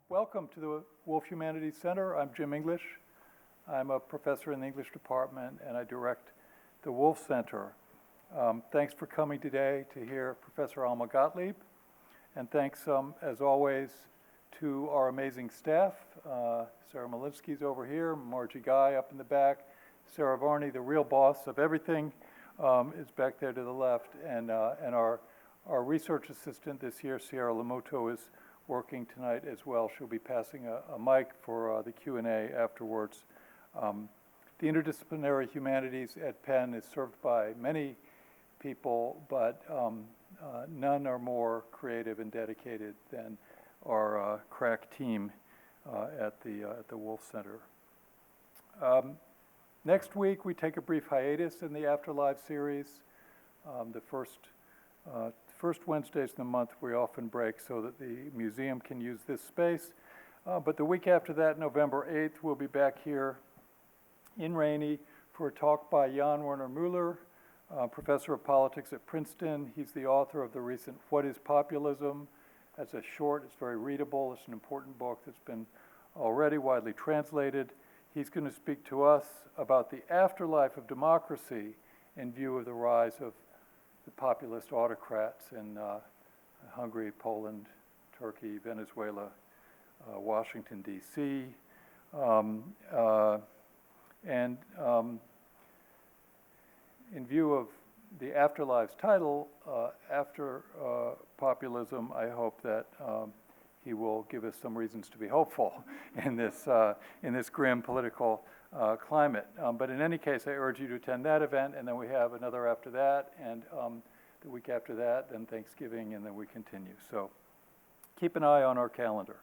Welcome to the Wolf Humanities Center. I'm Jim English. I'm a professor in the English department and I direct the Wolf Center. Thanks for coming today to hear Professor Alma Gottlieb. And thanks, as always, to our amazing staff. Sarah Malinsky's over here, Margie Guy up in the back, Sarah Varney, the real boss of everything, is back there to the left. And our research assistant this year, Sierra Lamuto, is working tonight as well. She'll be passing a mic for the Q&A afterwards. The interdisciplinary humanities at Penn is served by many people, but none are more creative and dedicated than our crack team at the Wolf Center. Next week, we take a brief hiatus in the Afterlives series. The first Wednesdays in the month we often break so that the museum can use this space. But the week after that, November 8th, we'll be back here in Rainey for a talk by Jan Werner Müller, professor of politics at Princeton. He's the author of the recent What is Populism? As a short, it's very readable. It's an important book that's been already widely translated. He's going to speak to us about the afterlife of democracy in view of the rise of the populist autocrats in Hungary, Poland, Turkey, Venezuela, Washington, D.C. In view of the Afterlives title, After Populism, I hope that he will give us some reasons to be hopeful in this grim political climate. But in any case, I urge you to attend that event, and then we have another after that, and the week after that, then Thanksgiving, and then we continue. So keep an eye on our calendar.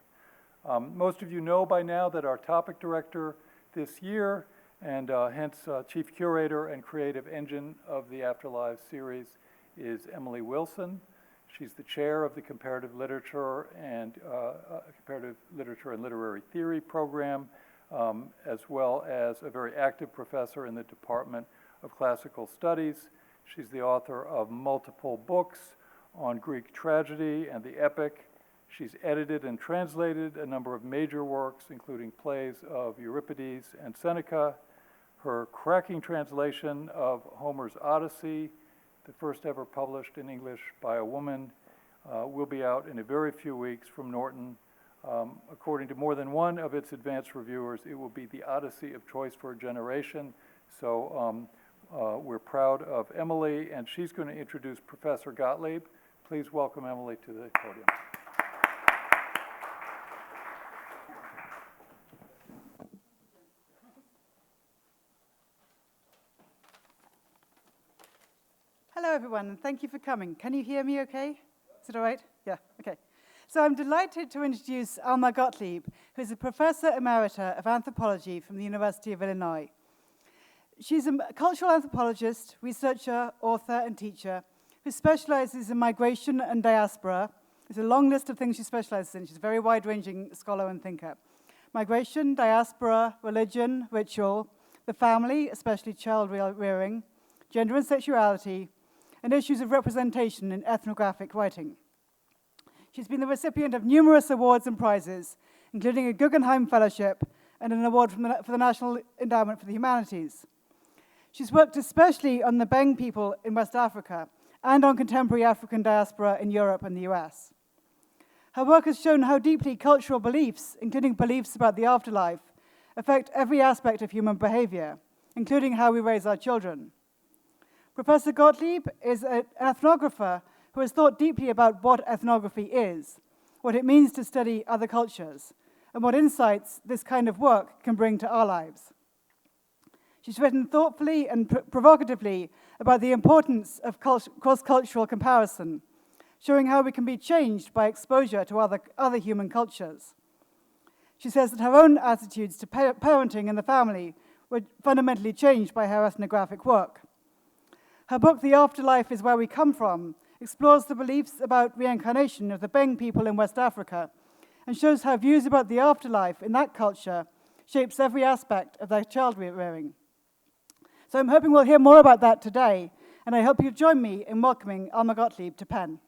Most of you know by now that our topic director this year, and hence chief curator and creative engine of the Afterlives series, is Emily Wilson. She's the chair of the Comparative Literature and Literary Theory program, as well as a very active professor in the Department of Classical Studies. She's the author of multiple books on Greek tragedy and the epic. She's edited and translated a number of major works, including plays of Euripides and Seneca. Her cracking translation of Homer's Odyssey, the first ever published in English by a woman, will be out in a very few weeks from Norton. According to more than one of its advanced reviewers, it will be the Odyssey of choice for a generation. So we're proud of Emily, and she's going to introduce Professor Gottlieb. Please welcome Emily to the podium. Hello, everyone, and thank you for coming. Can you hear me okay? Is it all right? Yeah, okay. So I'm delighted to introduce Alma Gottlieb, who is a professor emerita of anthropology from the University of Illinois. She's a cultural anthropologist, researcher, author, and teacher who specializes in migration and diaspora. There's a long list of things she specializes in. She's a very wide-ranging scholar and thinker. Migration, diaspora, religion, ritual, the family, especially child rearing, gender and sexuality, and issues of representation in ethnographic writing. She's been the recipient of numerous awards and prizes, including a Guggenheim Fellowship and an award for the National Endowment for the Humanities. She's worked especially on the Beng people in West Africa and on contemporary African diaspora in Europe and the US. Her work has shown how deeply cultural beliefs, including beliefs about the afterlife, affect every aspect of human behavior, including how we raise our children. Professor Gottlieb is an ethnographer who has thought deeply about what ethnography is, what it means to study other cultures, and what insights this kind of work can bring to our lives. She's written thoughtfully and provocatively about the importance of cross-cultural comparison, showing how we can be changed by exposure to other human cultures. She says that her own attitudes to parenting and the family were fundamentally changed by her ethnographic work. Her book, The Afterlife is Where We Come From, explores the beliefs about reincarnation of the Beng people in West Africa and shows how views about the afterlife in that culture shapes every aspect of their child rearing. So I'm hoping we'll hear more about that today, and I hope you'll join me in welcoming Alma Gottlieb to Penn.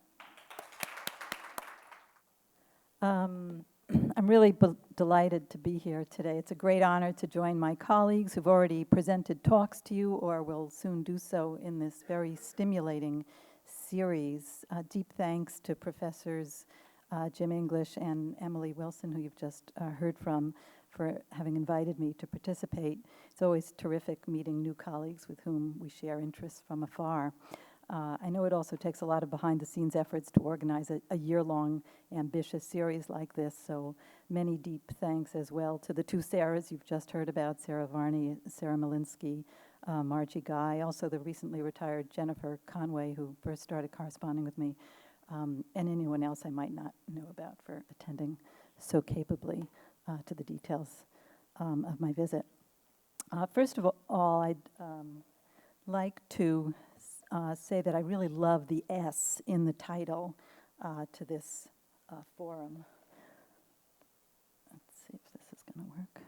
I'm really delighted to be here today. It's a great honor to join my colleagues who've already presented talks to you or will soon do so in this very stimulating series. Deep thanks to Professors Jim English and Emily Wilson, who you've just heard from, for having invited me to participate. It's always terrific meeting new colleagues with whom we share interests from afar. I know it also takes a lot of behind-the-scenes efforts to organize a year-long ambitious series like this, so many deep thanks as well to the two Sarahs you've just heard about, Sarah Varney, Sarah Malinsky, Margie Guy, also the recently retired Jennifer Conway, who first started corresponding with me, and anyone else I might not know about for attending so capably to the details of my visit. First of all, I'd like to say that I really love the S in the title to this forum. Let's see if this is going to work.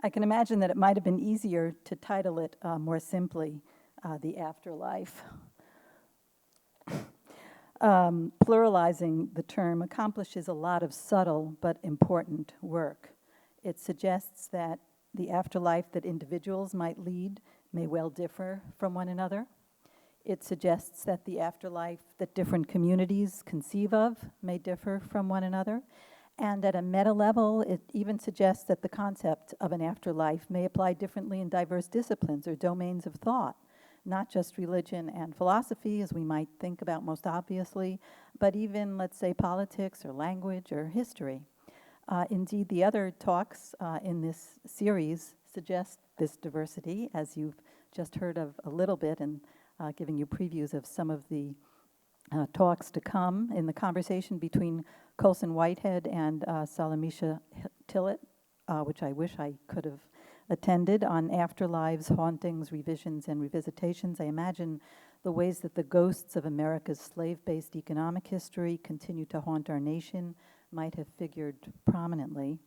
I can imagine that it might have been easier to title it more simply, The Afterlife. Pluralizing the term accomplishes a lot of subtle but important work. It suggests that the afterlife that individuals might lead may well differ from one another. It suggests that the afterlife that different communities conceive of may differ from one another. And at a meta level, it even suggests that the concept of an afterlife may apply differently in diverse disciplines or domains of thought, not just religion and philosophy, as we might think about most obviously, but even, let's say, politics or language or history. Indeed, the other talks in this series suggest this diversity, as you've just heard of a little bit, and giving you previews of some of the talks to come in the conversation between Colson Whitehead and Salamisha Tillett, which I wish I could have attended, on afterlives, hauntings, revisions, and revisitations. I imagine the ways that the ghosts of America's slave-based economic history continue to haunt our nation might have figured prominently.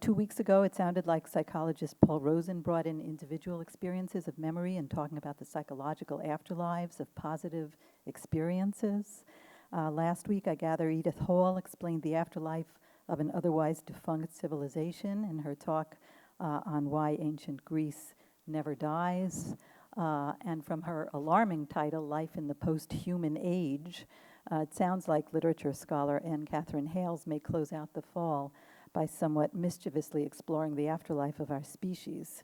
2 weeks ago, it sounded like psychologist Paul Rosen brought in individual experiences of memory and talking about the psychological afterlives of positive experiences. Last week, I gather Edith Hall explained the afterlife of an otherwise defunct civilization in her talk on why ancient Greece never dies. And from her alarming title, Life in the Post-Human Age, it sounds like literature scholar Anne Catherine Hales may close out the fall by somewhat mischievously exploring the afterlife of our species,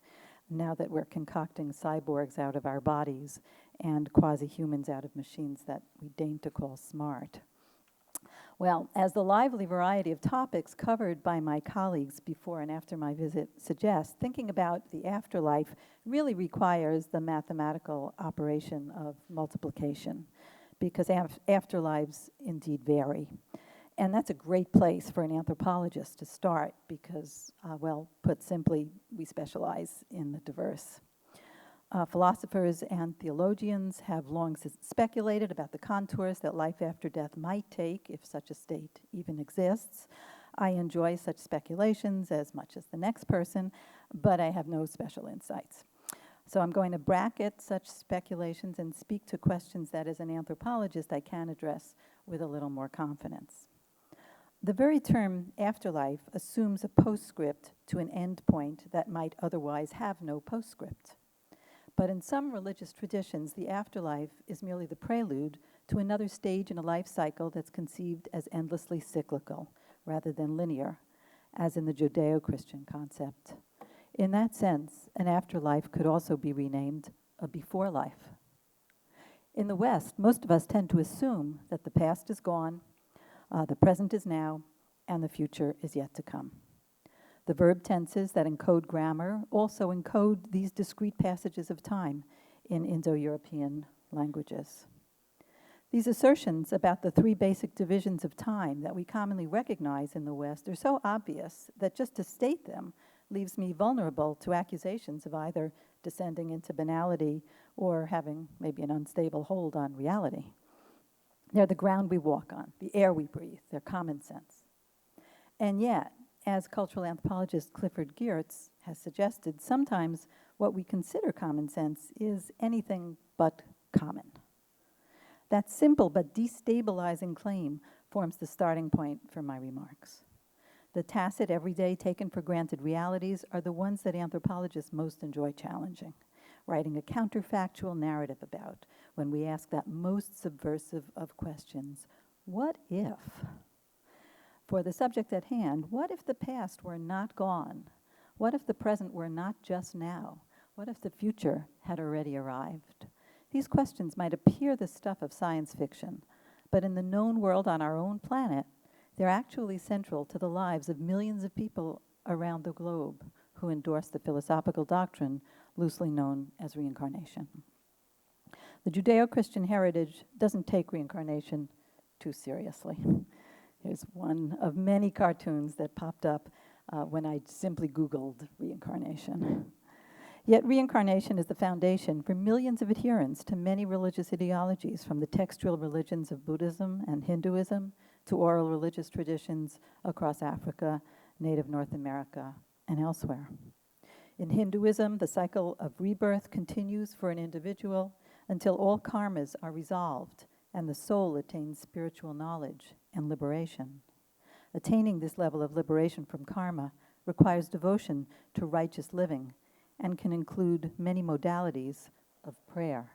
now that we're concocting cyborgs out of our bodies and quasi-humans out of machines that we deign to call smart. Well, as the lively variety of topics covered by my colleagues before and after my visit suggests, thinking about the afterlife really requires the mathematical operation of multiplication, because afterlives indeed vary. And that's a great place for an anthropologist to start because, well, put simply, we specialize in the diverse. Philosophers and theologians have long speculated about the contours that life after death might take, if such a state even exists. I enjoy such speculations as much as the next person, but I have no special insights. So I'm going to bracket such speculations and speak to questions that, as an anthropologist, I can address with a little more confidence. The very term afterlife assumes a postscript to an end point that might otherwise have no postscript. But in some religious traditions, the afterlife is merely the prelude to another stage in a life cycle that's conceived as endlessly cyclical rather than linear, as in the Judeo-Christian concept. In that sense, an afterlife could also be renamed a before life. In the West, most of us tend to assume that the past is gone, the present is now, and the future is yet to come. The verb tenses that encode grammar also encode these discrete passages of time in Indo-European languages. These assertions about the three basic divisions of time that we commonly recognize in the West are so obvious that just to state them leaves me vulnerable to accusations of either descending into banality or having maybe an unstable hold on reality. They're the ground we walk on, the air we breathe, they're common sense. And yet, as cultural anthropologist Clifford Geertz has suggested, sometimes what we consider common sense is anything but common. That simple but destabilizing claim forms the starting point for my remarks. The tacit, everyday, taken for granted realities are the ones that anthropologists most enjoy challenging, writing a counterfactual narrative about when we ask that most subversive of questions, what if? For the subject at hand, what if the past were not gone? What if the present were not just now? What if the future had already arrived? These questions might appear the stuff of science fiction, but in the known world on our own planet, they're actually central to the lives of millions of people around the globe who endorse the philosophical doctrine loosely known as reincarnation. The Judeo-Christian heritage doesn't take reincarnation too seriously. Here's one of many cartoons that popped up when I simply Googled reincarnation. Yet reincarnation is the foundation for millions of adherents to many religious ideologies, from the textual religions of Buddhism and Hinduism to oral religious traditions across Africa, native North America, and elsewhere. In Hinduism, the cycle of rebirth continues for an individual until all karmas are resolved and the soul attains spiritual knowledge and liberation. Attaining this level of liberation from karma requires devotion to righteous living and can include many modalities of prayer.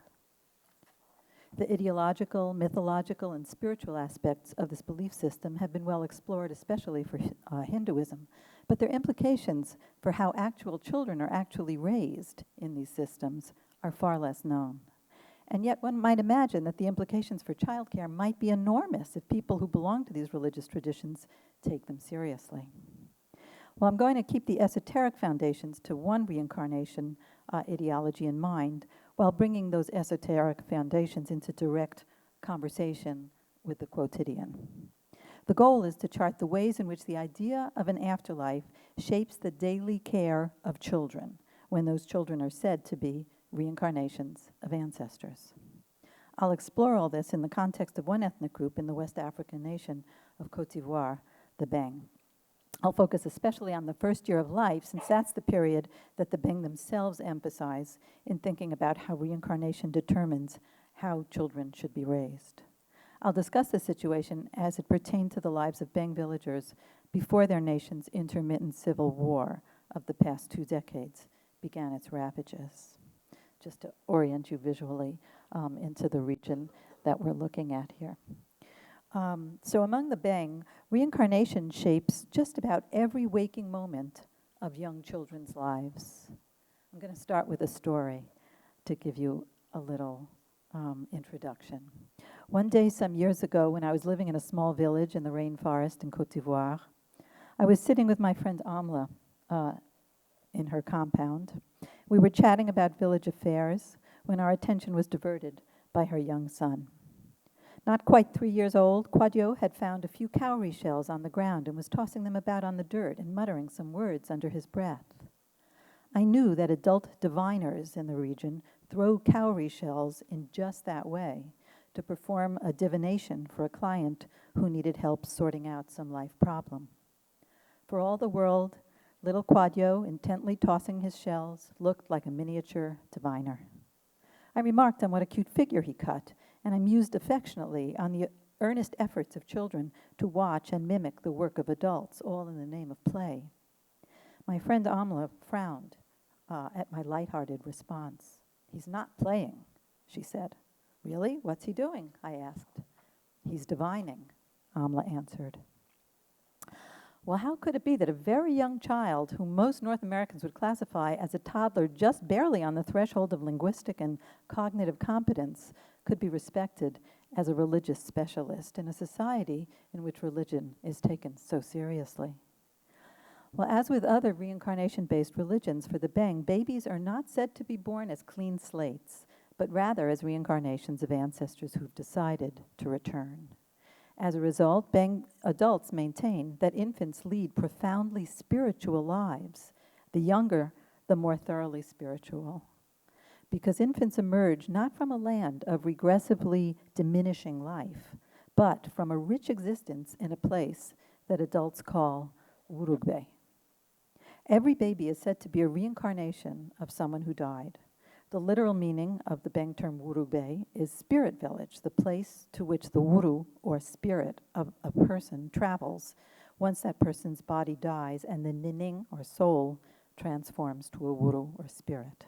The ideological, mythological, and spiritual aspects of this belief system have been well explored, especially for Hinduism, but their implications for how actual children are actually raised in these systems are far less known. And yet one might imagine that the implications for childcare might be enormous if people who belong to these religious traditions take them seriously. Well, I'm going to keep the esoteric foundations to one reincarnation ideology in mind, while bringing those esoteric foundations into direct conversation with the quotidian. The goal is to chart the ways in which the idea of an afterlife shapes the daily care of children, when those children are said to be reincarnations of ancestors. I'll explore all this in the context of one ethnic group in the West African nation of Côte d'Ivoire, the Beng. I'll focus especially on the first year of life, since that's the period that the Beng themselves emphasize in thinking about how reincarnation determines how children should be raised. I'll discuss the situation as it pertained to the lives of Beng villagers before their nation's intermittent civil war of the past 2 decades began its ravages, just to orient you visually into the region that we're looking at here. So among the Beng, reincarnation shapes just about every waking moment of young children's lives. I'm going to start with a story to give you a little introduction. One day some years ago, when I was living in a small village in the rainforest in Côte d'Ivoire, I was sitting with my friend Alma in her compound. We were chatting about village affairs when our attention was diverted by her young son. Not quite 3 years old, Quadio had found a few cowrie shells on the ground and was tossing them about on the dirt and muttering some words under his breath. I knew that adult diviners in the region throw cowrie shells in just that way, to perform a divination for a client who needed help sorting out some life problem. For all the world, little Quadio, intently tossing his shells, looked like a miniature diviner. I remarked on what a cute figure he cut, and I mused affectionately on the earnest efforts of children to watch and mimic the work of adults, all in the name of play. My friend Amla frowned at my lighthearted response. "He's not playing," she said. "Really? What's he doing?" I asked. "He's divining," Amla answered. Well, how could it be that a very young child, whom most North Americans would classify as a toddler just barely on the threshold of linguistic and cognitive competence, could be respected as a religious specialist in a society in which religion is taken so seriously? Well, as with other reincarnation-based religions, for the Beng, babies are not said to be born as clean slates, but rather as reincarnations of ancestors who've decided to return. As a result, Beng adults maintain that infants lead profoundly spiritual lives, the younger, the more thoroughly spiritual. Because infants emerge not from a land of regressively diminishing life, but from a rich existence in a place that adults call Urugbe. Every baby is said to be a reincarnation of someone who died. The literal meaning of the Beng term Wurugbe is spirit village, the place to which the wuru, or spirit, of a person travels once that person's body dies and the nining, or soul, transforms to a wuru, or spirit.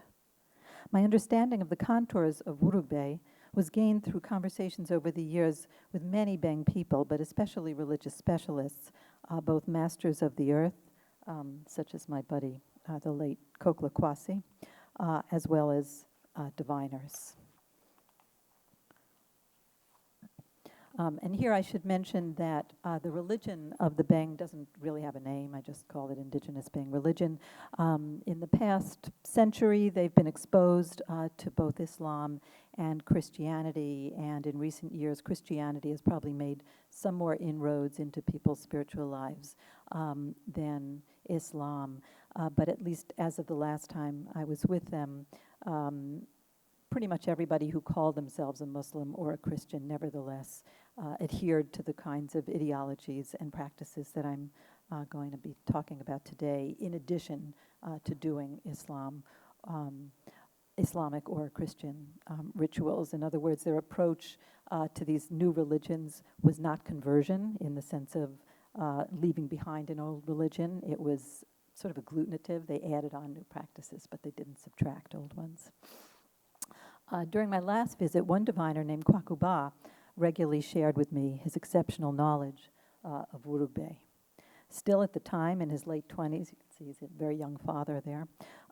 My understanding of the contours of Wurugbe was gained through conversations over the years with many Beng people, but especially religious specialists, both masters of the earth, such as my buddy, the late Kokla Kwasi, as well as diviners. And here I should mention that the religion of the Beng doesn't really have a name. I just call it indigenous Beng religion. In the past century, they've been exposed to both Islam and Christianity, and in recent years, Christianity has probably made some more inroads into people's spiritual lives than Islam. But at least as of the last time I was with them, pretty much everybody who called themselves a Muslim or a Christian nevertheless adhered to the kinds of ideologies and practices that I'm going to be talking about today, in addition to doing Islamic or Christian rituals. In other words, their approach to these new religions was not conversion in the sense of leaving behind an old religion. It was sort of agglutinative. They added on new practices, but they didn't subtract old ones. During my last visit, one diviner named Kwakuba regularly shared with me his exceptional knowledge of Wurugbe. Still at the time, in his late 20s, you can see he's a very young father there,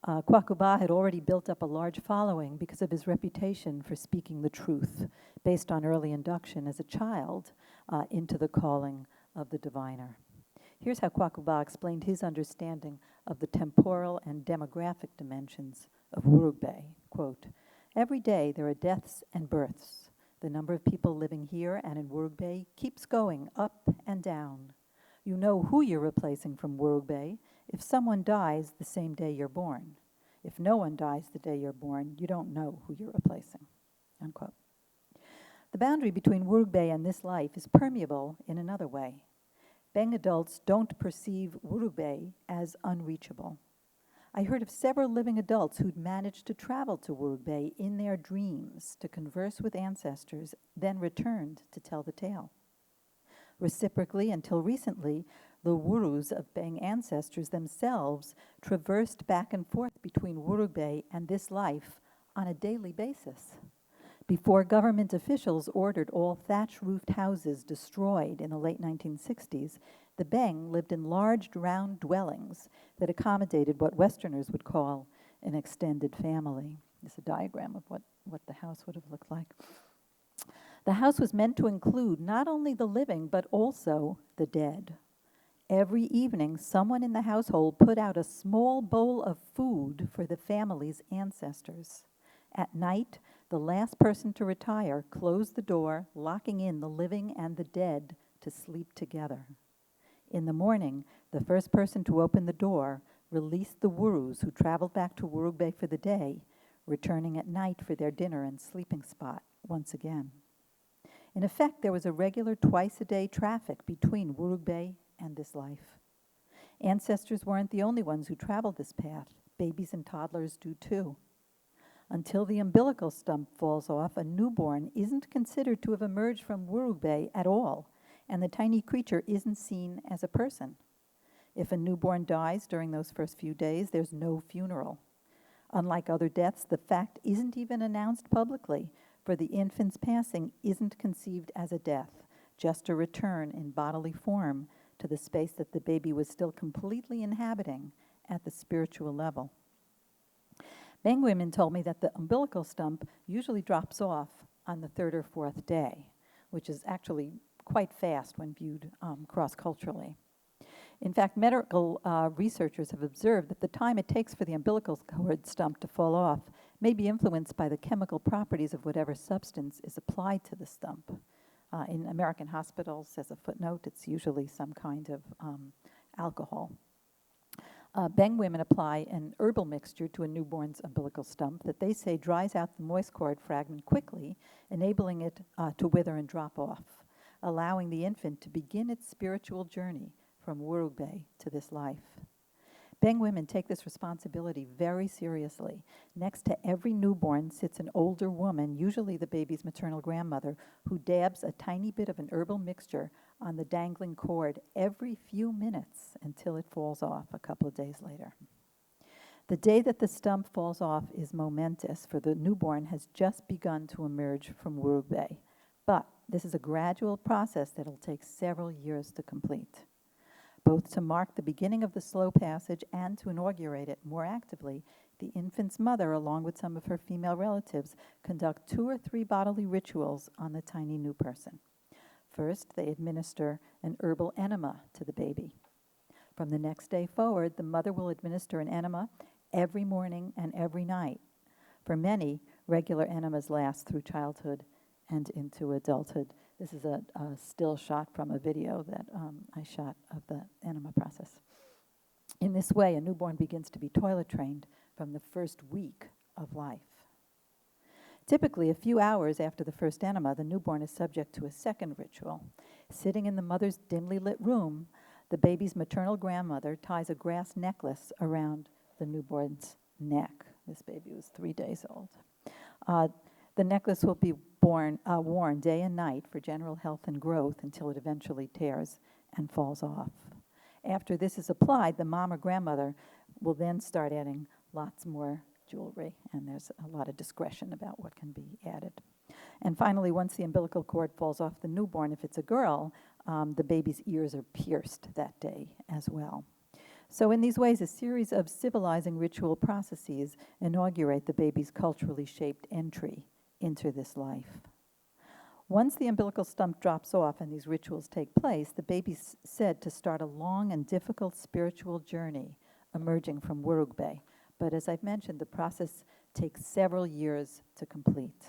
Kwakuba had already built up a large following because of his reputation for speaking the truth, based on early induction as a child into the calling of the diviner. Here's how Kwakuba explained his understanding of the temporal and demographic dimensions of Wurugbe. Quote, "Every day there are deaths and births. The number of people living here and in Wurugbe keeps going up and down. You know who you're replacing from Wurugbe if someone dies the same day you're born. If no one dies the day you're born, you don't know who you're replacing." Unquote. The boundary between Wurugbe and this life is permeable in another way. Beng adults don't perceive Wurugbe as unreachable. I heard of several living adults who'd managed to travel to Wurugbe in their dreams to converse with ancestors, then returned to tell the tale. Reciprocally, until recently, the Wurus of Beng ancestors themselves traversed back and forth between Wurugbe and this life on a daily basis. Before government officials ordered all thatch-roofed houses destroyed in the late 1960s, the Beng lived in large round dwellings that accommodated what Westerners would call an extended family. This is a diagram of what the house would have looked like. The house was meant to include not only the living, but also the dead. Every evening, someone in the household put out a small bowl of food for the family's ancestors. At night, the last person to retire closed the door, locking in the living and the dead to sleep together. In the morning, the first person to open the door released the Wurus who traveled back to Wurugbe for the day, returning at night for their dinner and sleeping spot once again. In effect, there was a regular twice-a-day traffic between Wurugbe and this life. Ancestors weren't the only ones who traveled this path. Babies and toddlers do too. Until the umbilical stump falls off, a newborn isn't considered to have emerged from Wurugbe at all, and the tiny creature isn't seen as a person. If a newborn dies during those first few days, there's no funeral. Unlike other deaths, the fact isn't even announced publicly, for the infant's passing isn't conceived as a death, just a return in bodily form to the space that the baby was still completely inhabiting at the spiritual level. Beng women told me that the umbilical stump usually drops off on the third or fourth day, which is actually quite fast when viewed cross-culturally. In fact, medical researchers have observed that the time it takes for the umbilical cord stump to fall off may be influenced by the chemical properties of whatever substance is applied to the stump. In American hospitals, as a footnote, it's usually some kind of alcohol. Beng women apply an herbal mixture to a newborn's umbilical stump that they say dries out the moist cord fragment quickly, enabling it to wither and drop off, allowing the infant to begin its spiritual journey from Wurugbe to this life. Beng women take this responsibility very seriously. Next to every newborn sits an older woman, usually the baby's maternal grandmother, who dabs a tiny bit of an herbal mixture on the dangling cord every few minutes until it falls off a couple of days later. The day that the stump falls off is momentous, for the newborn has just begun to emerge from Wurugbe. But this is a gradual process that will take several years to complete. Both to mark the beginning of the slow passage and to inaugurate it more actively, the infant's mother, along with some of her female relatives, conduct 2 or 3 bodily rituals on the tiny new person. First, they administer an herbal enema to the baby. From the next day forward, the mother will administer an enema every morning and every night. For many, regular enemas last through childhood and into adulthood. This is a still shot from a video that I shot of the enema process. In this way, a newborn begins to be toilet trained from the first week of life. Typically, a few hours after the first enema, the newborn is subject to a second ritual. Sitting in the mother's dimly lit room, the baby's maternal grandmother ties a grass necklace around the newborn's neck. This baby was 3 days old. The necklace will be worn day and night for general health and growth until it eventually tears and falls off. After this is applied, the mom or grandmother will then start adding lots more jewelry, and there's a lot of discretion about what can be added. And finally, once the umbilical cord falls off the newborn, if it's a girl, the baby's ears are pierced that day as well. So in these ways, a series of civilizing ritual processes inaugurate the baby's culturally shaped entry into this life. Once the umbilical stump drops off and these rituals take place, the baby's said to start a long and difficult spiritual journey emerging from Wurugbe. But as I've mentioned, the process takes several years to complete.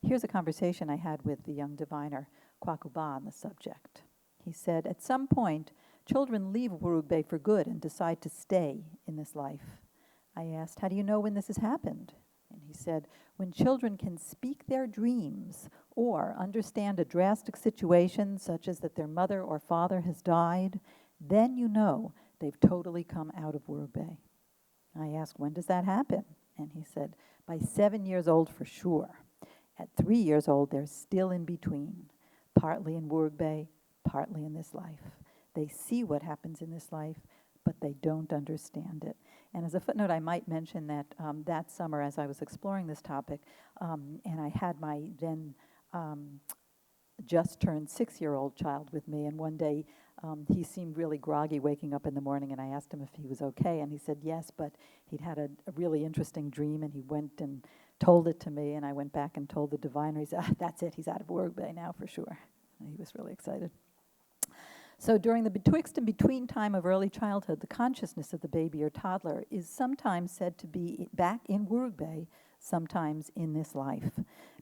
Here's a conversation I had with the young diviner, Kwakuba, on the subject. He said, at some point, children leave Wurugbe for good and decide to stay in this life. I asked, how do you know when this has happened? And he said, when children can speak their dreams or understand a drastic situation, such as that their mother or father has died, then you know they've totally come out of Wurugbe. I asked, when does that happen? And he said, by 7 years old for sure. At 3 years old, they're still in between, partly in Wurugbe, partly in this life. They see what happens in this life, but they don't understand it. And as a footnote, I might mention that that summer, as I was exploring this topic, and I had my then just turned 6-year-old child with me, and one day he seemed really groggy waking up in the morning, and I asked him if he was okay, and he said yes, but he'd had a really interesting dream, and he went and told it to me, and I went back and told the diviner. He said, that's it, he's out of Wurugbe now for sure. And he was really excited. So during the betwixt and between time of early childhood, the consciousness of the baby or toddler is sometimes said to be back in Wurugbe, sometimes in this life.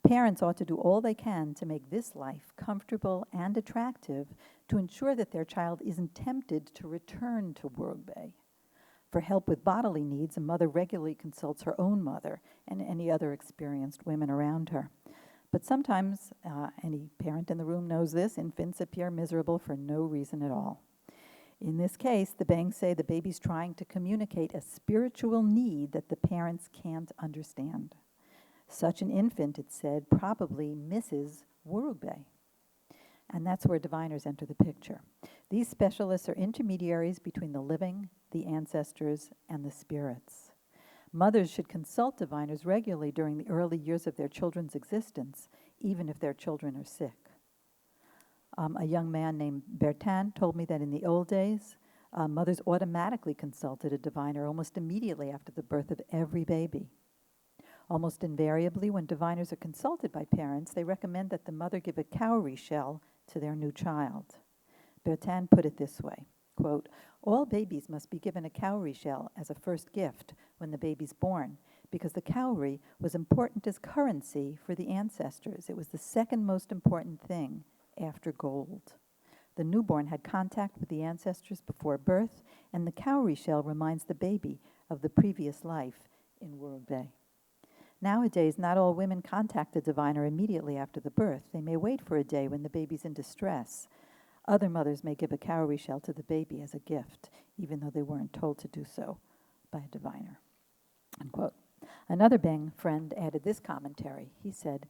Parents ought to do all they can to make this life comfortable and attractive to ensure that their child isn't tempted to return to Wurugbe. For help with bodily needs, a mother regularly consults her own mother and any other experienced women around her. But sometimes, any parent in the room knows this, infants appear miserable for no reason at all. In this case, the Beng say the baby's trying to communicate a spiritual need that the parents can't understand. Such an infant, it said, probably misses Wurugbe. And that's where diviners enter the picture. These specialists are intermediaries between the living, the ancestors, and the spirits. Mothers should consult diviners regularly during the early years of their children's existence, even if their children are sick. A young man named Bertin told me that in the old days, mothers automatically consulted a diviner almost immediately after the birth of every baby. Almost invariably, when diviners are consulted by parents, they recommend that the mother give a cowrie shell to their new child. Bertin put it this way, quote, all babies must be given a cowrie shell as a first gift when the baby's born, because the cowrie was important as currency for the ancestors. It was the second most important thing after gold. The newborn had contact with the ancestors before birth, and the cowrie shell reminds the baby of the previous life in Wurugbe. Nowadays, not all women contact the diviner immediately after the birth. They may wait for a day when the baby's in distress. Other mothers may give a cowrie shell to the baby as a gift, even though they weren't told to do so by a diviner. Unquote. Another Beng friend added this commentary. He said,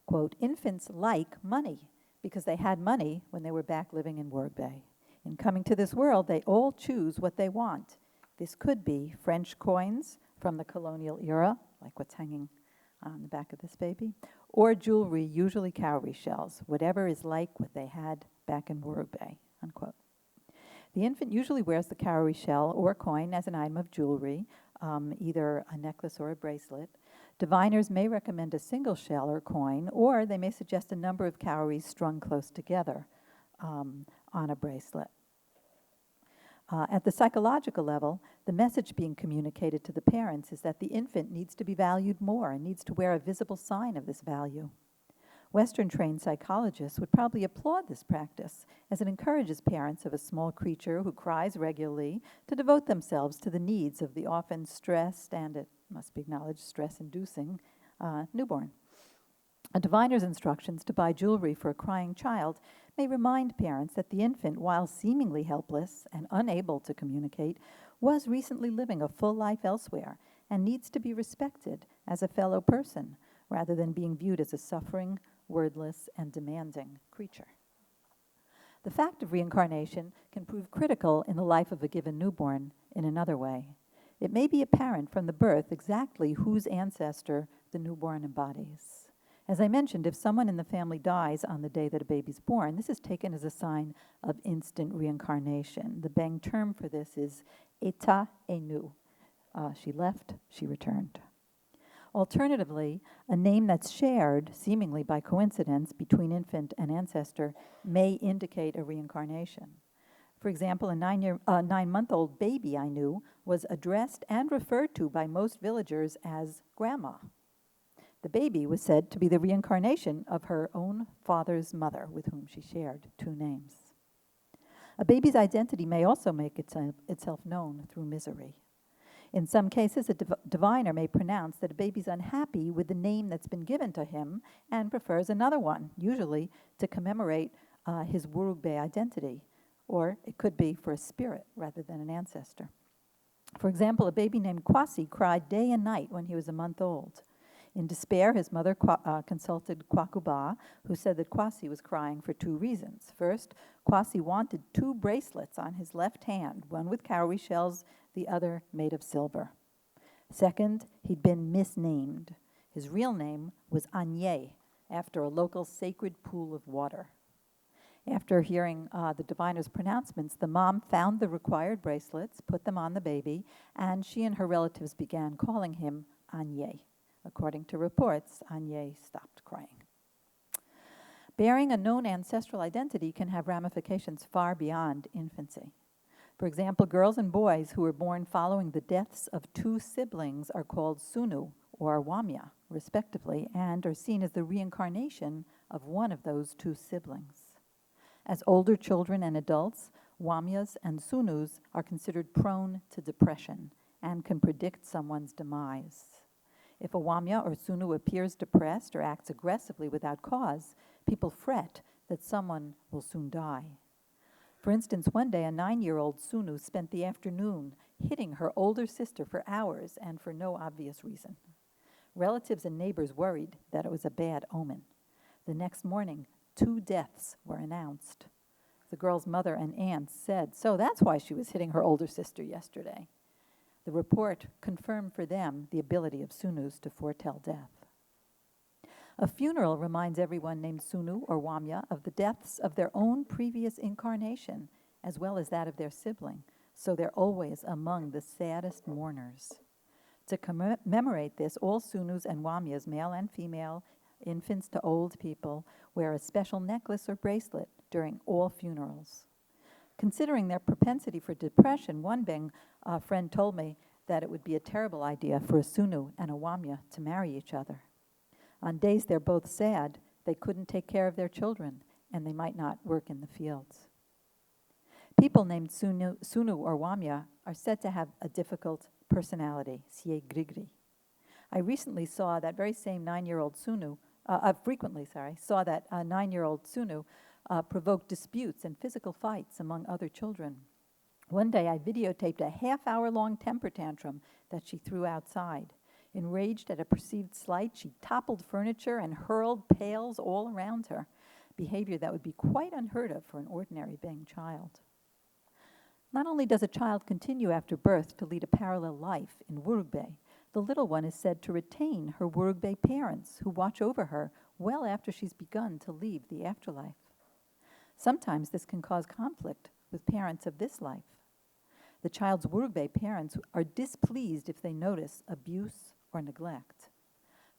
quote, infants like money because they had money when they were back living in Urbay. In coming to this world, they all choose what they want. This could be French coins from the colonial era, like what's hanging on the back of this baby, or jewelry, usually cowrie shells, whatever is like what they had back in Urbay, unquote. The infant usually wears the cowrie shell or coin as an item of jewelry, either a necklace or a bracelet. Diviners may recommend a single shell or coin, or they may suggest a number of cowries strung close together on a bracelet. At the psychological level, the message being communicated to the parents is that the infant needs to be valued more and needs to wear a visible sign of this value. Western-trained psychologists would probably applaud this practice, as it encourages parents of a small creature who cries regularly to devote themselves to the needs of the often stressed and, it must be acknowledged, stress-inducing newborn. A diviner's instructions to buy jewelry for a crying child may remind parents that the infant, while seemingly helpless and unable to communicate, was recently living a full life elsewhere and needs to be respected as a fellow person, rather than being viewed as a suffering, wordless, and demanding creature. The fact of reincarnation can prove critical in the life of a given newborn in another way. It may be apparent from the birth exactly whose ancestor the newborn embodies. As I mentioned, if someone in the family dies on the day that a baby's born, this is taken as a sign of instant reincarnation. The Beng term for this is état est nu. She left, she returned. Alternatively, a name that's shared, seemingly by coincidence, between infant and ancestor may indicate a reincarnation. For example, a 9-month-old baby I knew was addressed and referred to by most villagers as grandma. The baby was said to be the reincarnation of her own father's mother, with whom she shared 2 names. A baby's identity may also make itself known through misery. In some cases, a diviner may pronounce that a baby's unhappy with the name that's been given to him and prefers another one, usually to commemorate his Wurugbe identity, or it could be for a spirit rather than an ancestor. For example, a baby named Kwasi cried day and night when he was a month old. In despair, his mother consulted Kwakuba, who said that Kwasi was crying for 2 reasons. First, Kwasi wanted 2 bracelets on his left hand, one with cowrie shells, the other made of silver. Second, he'd been misnamed. His real name was Anye, after a local sacred pool of water. After hearing the diviner's pronouncements, the mom found the required bracelets, put them on the baby, and she and her relatives began calling him Anye. According to reports, Anye stopped crying. Bearing a known ancestral identity can have ramifications far beyond infancy. For example, girls and boys who were born following the deaths of 2 siblings are called Sunu or Wamya, respectively, and are seen as the reincarnation of one of those 2 siblings. As older children and adults, Wamyas and Sunus are considered prone to depression and can predict someone's demise. If a Wamya or Sunu appears depressed or acts aggressively without cause, people fret that someone will soon die. For instance, one day a 9-year-old Sunu spent the afternoon hitting her older sister for hours and for no obvious reason. Relatives and neighbors worried that it was a bad omen. The next morning, 2 deaths were announced. The girl's mother and aunts said, "So that's why she was hitting her older sister yesterday." The report confirmed for them the ability of Sunus to foretell death. A funeral reminds everyone named Sunu or Wamya of the deaths of their own previous incarnation, as well as that of their sibling, so they're always among the saddest mourners. To commemorate this, all Sunus and Wamyas, male and female, infants to old people, wear a special necklace or bracelet during all funerals. Considering their propensity for depression, one Beng friend told me that it would be a terrible idea for a Sunu and a Wamya to marry each other. On days they're both sad, they couldn't take care of their children, and they might not work in the fields. People named Sunu or Wamya are said to have a difficult personality, sie grigri. I recently saw that very same 9-year-old Sunu, saw that 9-year-old Sunu provoked disputes and physical fights among other children. One day I videotaped a half-hour-long temper tantrum that she threw outside. Enraged at a perceived slight, she toppled furniture and hurled pails all around her, behavior that would be quite unheard of for an ordinary Beng child. Not only does a child continue after birth to lead a parallel life in Wurugbe, the little one is said to retain her Wurugbe parents who watch over her well after she's begun to leave the afterlife. Sometimes this can cause conflict with parents of this life. The child's Wurugbe parents are displeased if they notice abuse or neglect.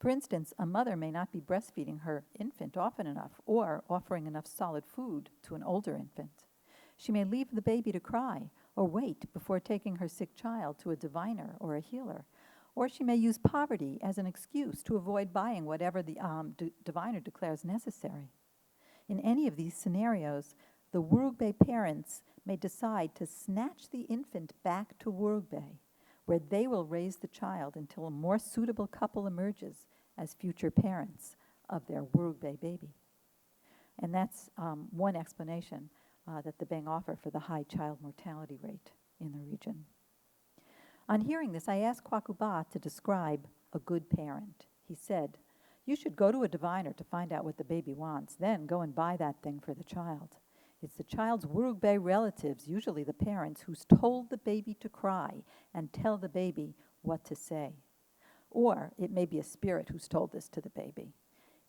For instance, a mother may not be breastfeeding her infant often enough or offering enough solid food to an older infant. She may leave the baby to cry or wait before taking her sick child to a diviner or a healer. Or she may use poverty as an excuse to avoid buying whatever the diviner declares necessary. In any of these scenarios, the Wurugbe parents may decide to snatch the infant back to Wurugbe, where they will raise the child until a more suitable couple emerges as future parents of their Wurugbe baby. And that's one explanation that the Beng offer for the high child mortality rate in the region. On hearing this, I asked Kwakuba to describe a good parent. He said, "You should go to a diviner to find out what the baby wants, then go and buy that thing for the child. It's the child's Wurugbe relatives, usually the parents, who's told the baby to cry and tell the baby what to say. Or it may be a spirit who's told this to the baby.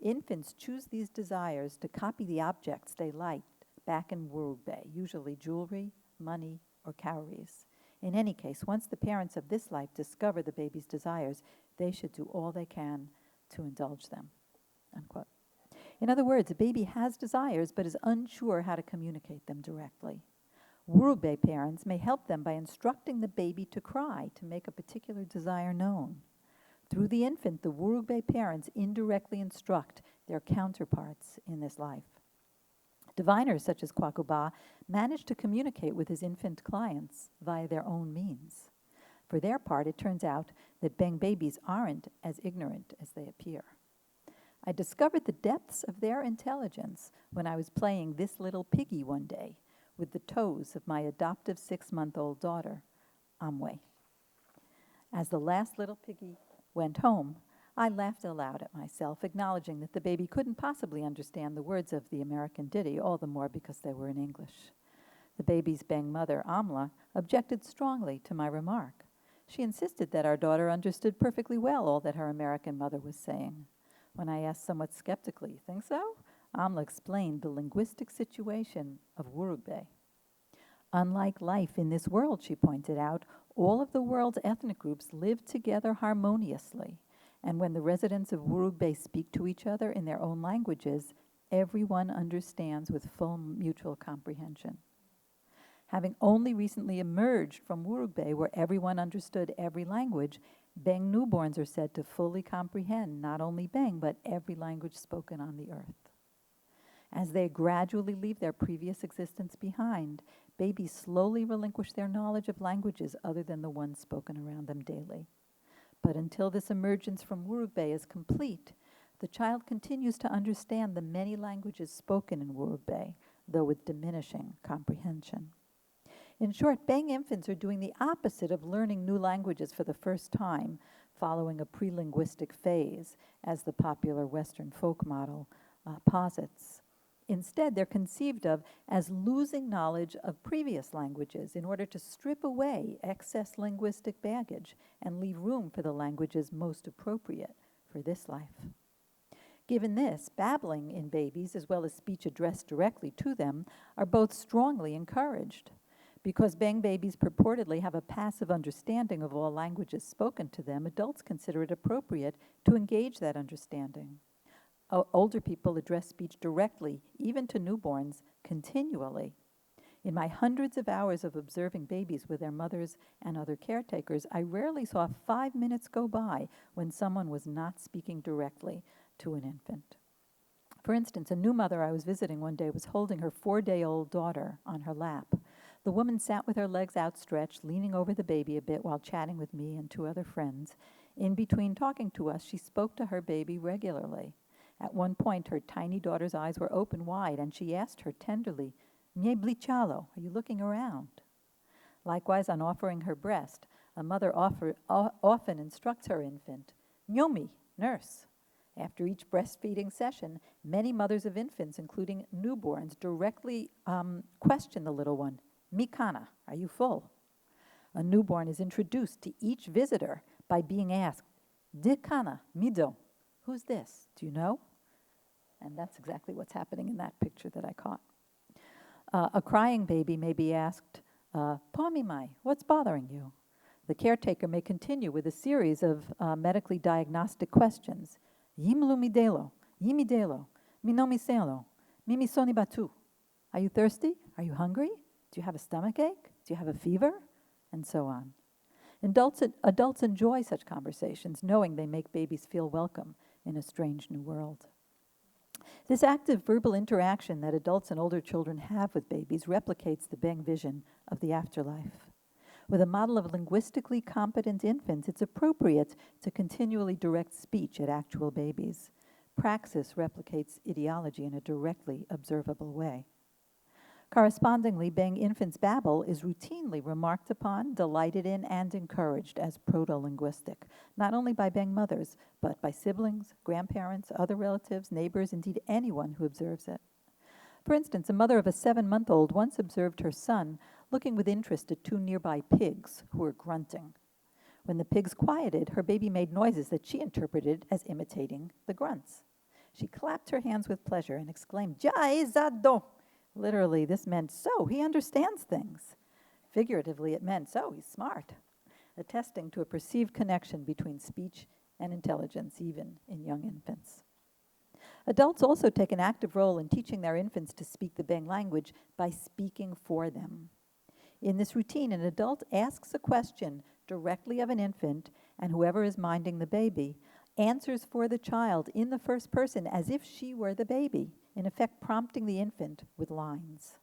Infants choose these desires to copy the objects they liked back in Wurugbe, usually jewelry, money, or cowries. In any case, once the parents of this life discover the baby's desires, they should do all they can to indulge them." Unquote. In other words, a baby has desires but is unsure how to communicate them directly. Wurugbe parents may help them by instructing the baby to cry to make a particular desire known. Through the infant, the Wurugbe parents indirectly instruct their counterparts in this life. Diviners such as Kwakuba manage to communicate with his infant clients via their own means. For their part, it turns out that Beng babies aren't as ignorant as they appear. I discovered the depths of their intelligence when I was playing This Little Piggy one day with the toes of my adoptive 6-month-old daughter, Amwe. As the last little piggy went home, I laughed aloud at myself, acknowledging that the baby couldn't possibly understand the words of the American ditty, all the more because they were in English. The baby's Beng mother, Amla, objected strongly to my remark. She insisted that our daughter understood perfectly well all that her American mother was saying. When I asked somewhat skeptically, "Think so?" Amla explained the linguistic situation of Wurugbe. Unlike life in this world, she pointed out, all of the world's ethnic groups live together harmoniously. And when the residents of Wurugbe speak to each other in their own languages, everyone understands with full mutual comprehension. Having only recently emerged from Wurugbe, where everyone understood every language, Beng newborns are said to fully comprehend not only Beng, but every language spoken on the earth. As they gradually leave their previous existence behind, babies slowly relinquish their knowledge of languages other than the ones spoken around them daily. But until this emergence from Wurugbe is complete, the child continues to understand the many languages spoken in Wurugbe, though with diminishing comprehension. In short, Beng infants are doing the opposite of learning new languages for the first time, following a pre-linguistic phase, as the popular Western folk model posits. Instead, they're conceived of as losing knowledge of previous languages in order to strip away excess linguistic baggage and leave room for the languages most appropriate for this life. Given this, babbling in babies, as well as speech addressed directly to them, are both strongly encouraged. Because Beng babies purportedly have a passive understanding of all languages spoken to them, adults consider it appropriate to engage that understanding. Older people address speech directly, even to newborns, continually. In my hundreds of hours of observing babies with their mothers and other caretakers, I rarely saw 5 minutes go by when someone was not speaking directly to an infant. For instance, a new mother I was visiting one day was holding her 4-day-old daughter on her lap. The woman sat with her legs outstretched, leaning over the baby a bit while chatting with me and 2 other friends. In between talking to us, she spoke to her baby regularly. At one point, her tiny daughter's eyes were open wide, and she asked her tenderly, "Mie blichalo, are you looking around?" Likewise, on offering her breast, a mother often instructs her infant, "Nyomi, nurse." After each breastfeeding session, many mothers of infants, including newborns, directly question the little one, "Mikana, are you full?" A newborn is introduced to each visitor by being asked, "Dikana, mido, who's this? Do you know?" And that's exactly what's happening in that picture that I caught. A crying baby may be asked, "Pomimai, what's bothering you?" The caretaker may continue with a series of medically diagnostic questions. "Yimlu midelo, yimidelo, minomiselo, mimisoni batu." Are you thirsty? Are you hungry? Do you have a stomach ache? Do you have a fever? And so on. Adults enjoy such conversations, knowing they make babies feel welcome in a strange new world. This active verbal interaction that adults and older children have with babies replicates the Beng vision of the afterlife. With a model of linguistically competent infants, it's appropriate to continually direct speech at actual babies. Praxis replicates ideology in a directly observable way. Correspondingly, Beng infants' babble is routinely remarked upon, delighted in, and encouraged as proto-linguistic, not only by Beng mothers, but by siblings, grandparents, other relatives, neighbors, indeed anyone who observes it. For instance, a mother of a 7-month-old once observed her son looking with interest at 2 nearby pigs who were grunting. When the pigs quieted, her baby made noises that she interpreted as imitating the grunts. She clapped her hands with pleasure and exclaimed, "Jai zado!" Literally, this meant, "So, he understands things." Figuratively, it meant, "So, he's smart," attesting to a perceived connection between speech and intelligence, even in young infants. Adults also take an active role in teaching their infants to speak the Beng language by speaking for them. In this routine, an adult asks a question directly of an infant, and whoever is minding the baby answers for the child in the first person as if she were the baby, in effect prompting the infant with lines.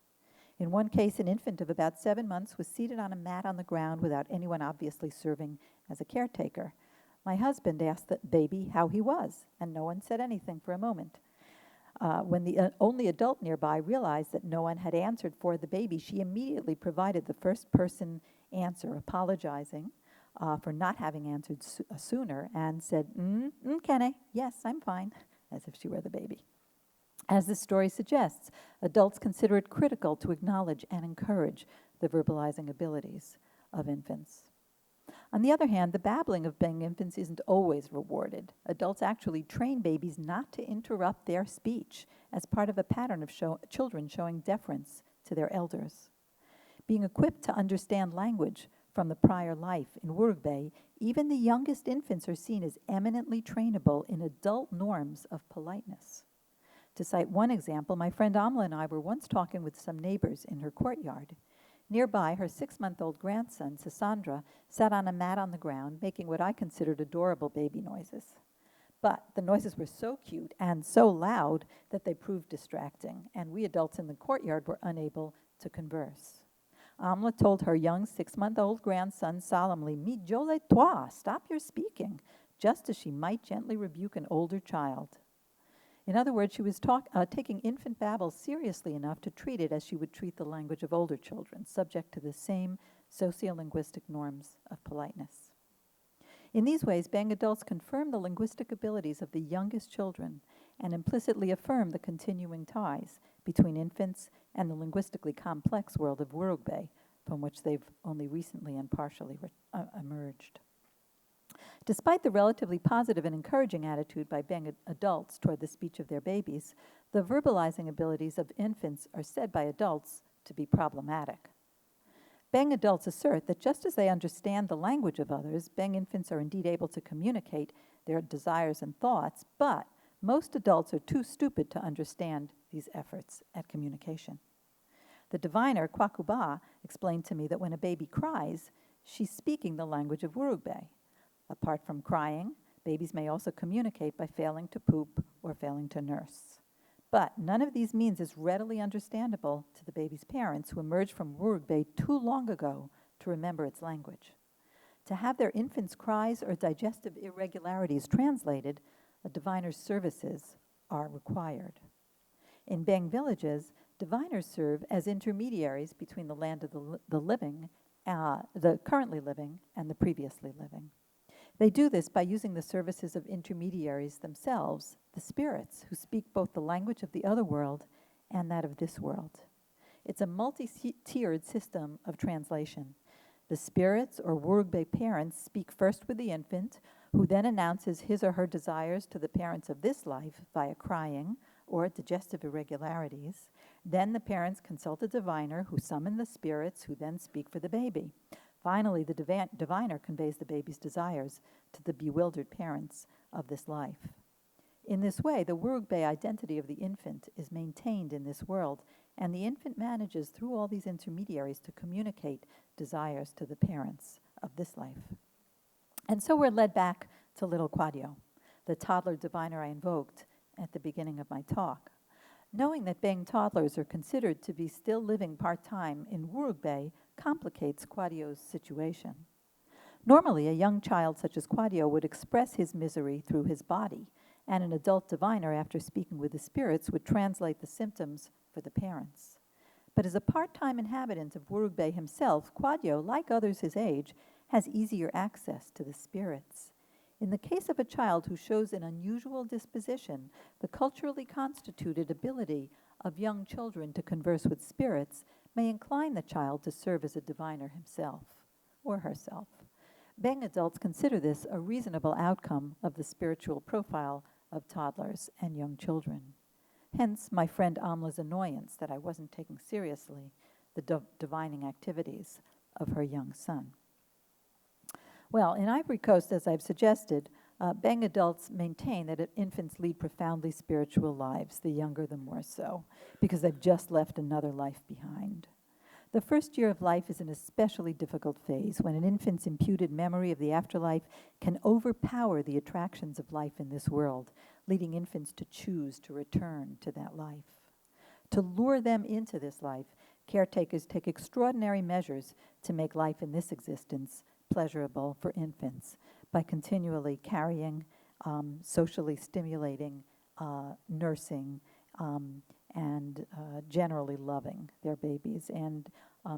In one case, an infant of about 7 months was seated on a mat on the ground without anyone obviously serving as a caretaker. My husband asked the baby how he was, and no one said anything for a moment. When the only adult nearby realized that no one had answered for the baby, she immediately provided the first person answer, apologizing for not having answered sooner, and said, Kene, yes, I'm fine, as if she were the baby. As this story suggests, adults consider it critical to acknowledge and encourage the verbalizing abilities of infants. On the other hand, the babbling of Beng infants isn't always rewarded. Adults actually train babies not to interrupt their speech as part of a pattern of children showing deference to their elders. Being equipped to understand language from the prior life in Uruguay, even the youngest infants are seen as eminently trainable in adult norms of politeness. To cite one example, my friend Alma and I were once talking with some neighbors in her courtyard. Nearby, her 6-month-old grandson, Sassandra, sat on a mat on the ground, making what I considered adorable baby noises. But the noises were so cute and so loud that they proved distracting, and we adults in the courtyard were unable to converse. Amla told her young 6-month-old grandson solemnly, "Mi jole toi, stop your speaking," just as she might gently rebuke an older child. In other words, she was taking infant babble seriously enough to treat it as she would treat the language of older children, subject to the same sociolinguistic norms of politeness. In these ways, Beng adults confirm the linguistic abilities of the youngest children and implicitly affirm the continuing ties between infants and the linguistically complex world of Uruguay, from which they've only recently and partially emerged. Despite the relatively positive and encouraging attitude by Beng adults toward the speech of their babies, the verbalizing abilities of infants are said by adults to be problematic. Beng adults assert that just as they understand the language of others, Beng infants are indeed able to communicate their desires and thoughts, but most adults are too stupid to understand these efforts at communication. The diviner, Kwakuba, explained to me that when a baby cries, she's speaking the language of Uruguay. Apart from crying, babies may also communicate by failing to poop or failing to nurse. But none of these means is readily understandable to the baby's parents, who emerged from Uruguay too long ago to remember its language. To have their infant's cries or digestive irregularities translated, a diviner's services are required. In Beng villages, diviners serve as intermediaries between the land of the living, the currently living, and the previously living. They do this by using the services of intermediaries themselves, the spirits, who speak both the language of the other world and that of this world. It's a multi-tiered system of translation. The spirits or Wurugbe parents speak first with the infant, who then announces his or her desires to the parents of this life via crying or digestive irregularities. Then the parents consult a diviner who summon the spirits, who then speak for the baby. Finally, the diviner conveys the baby's desires to the bewildered parents of this life. In this way, the Wurugbe identity of the infant is maintained in this world, and the infant manages through all these intermediaries to communicate desires to the parents of this life. And so we're led back to little Quadio, the toddler diviner I invoked at the beginning of my talk. Knowing that Beng toddlers are considered to be still living part-time in Wurugbe complicates Quadio's situation. Normally, a young child such as Quadio would express his misery through his body, and an adult diviner, after speaking with the spirits, would translate the symptoms for the parents. But as a part-time inhabitant of Wurugbe himself, Quadio, like others his age, has easier access to the spirits. In the case of a child who shows an unusual disposition, the culturally constituted ability of young children to converse with spirits may incline the child to serve as a diviner himself or herself. Beng adults consider this a reasonable outcome of the spiritual profile of toddlers and young children. Hence, my friend Amla's annoyance that I wasn't taking seriously the divining activities of her young son. Well, in Ivory Coast, as I've suggested, Beng adults maintain that infants lead profoundly spiritual lives, the younger the more so, because they've just left another life behind. The first year of life is an especially difficult phase when an infant's imputed memory of the afterlife can overpower the attractions of life in this world, leading infants to choose to return to that life. To lure them into this life, caretakers take extraordinary measures to make life in this existence pleasurable for infants by continually carrying, socially stimulating, nursing, and generally loving their babies. And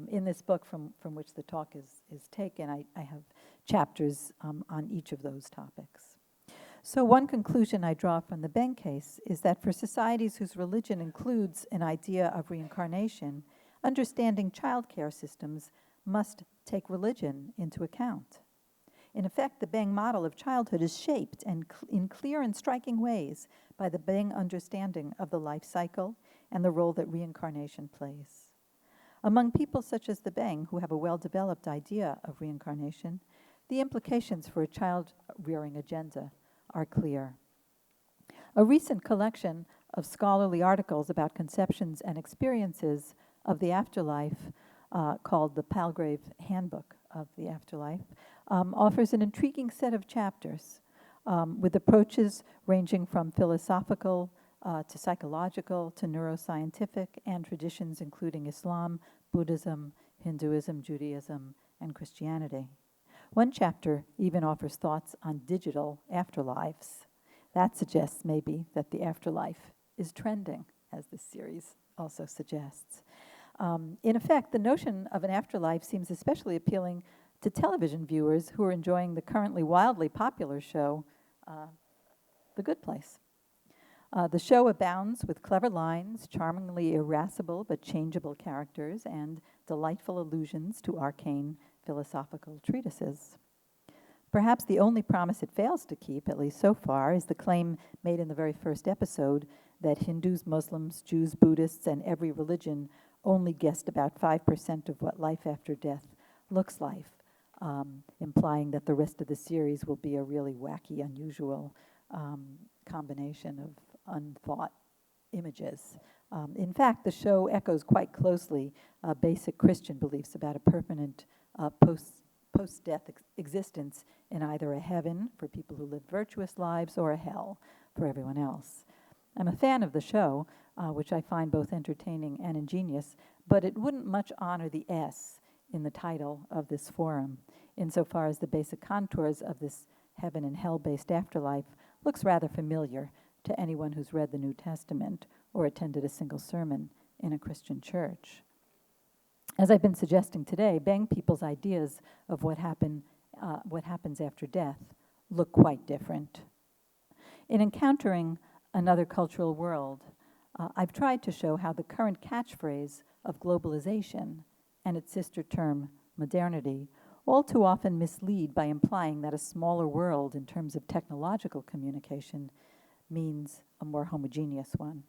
in this book from which the talk is taken, I have chapters on each of those topics. So one conclusion I draw from the Beng case is that for societies whose religion includes an idea of reincarnation, understanding childcare systems must take religion into account. In effect, the Beng model of childhood is shaped in clear and striking ways by the Beng understanding of the life cycle and the role that reincarnation plays. Among people such as the Beng, who have a well-developed idea of reincarnation, the implications for a child-rearing agenda are clear. A recent collection of scholarly articles about conceptions and experiences of the afterlife, called the Palgrave Handbook of the Afterlife, offers an intriguing set of chapters with approaches ranging from philosophical to psychological to neuroscientific, and traditions including Islam, Buddhism, Hinduism, Judaism, and Christianity. One chapter even offers thoughts on digital afterlives. That suggests maybe that the afterlife is trending, as this series also suggests. In effect, the notion of an afterlife seems especially appealing to television viewers who are enjoying the currently wildly popular show, The Good Place. The show abounds with clever lines, charmingly irascible but changeable characters, and delightful allusions to arcane philosophical treatises. Perhaps the only promise it fails to keep, at least so far, is the claim made in the very first episode that Hindus, Muslims, Jews, Buddhists, and every religion only guessed about 5% of what life after death looks like, implying that the rest of the series will be a really wacky, unusual combination of unthought images. In fact, the show echoes quite closely basic Christian beliefs about a permanent post-death existence in either a heaven for people who live virtuous lives or a hell for everyone else. I'm a fan of the show, which I find both entertaining and ingenious, but it wouldn't much honor the S in the title of this forum, insofar as the basic contours of this heaven and hell-based afterlife looks rather familiar to anyone who's read the New Testament or attended a single sermon in a Christian church. As I've been suggesting today, Beng people's ideas of what happens after death look quite different. In encountering another cultural world, I've tried to show how the current catchphrase of globalization and its sister term, modernity, all too often mislead by implying that a smaller world in terms of technological communication means a more homogeneous one.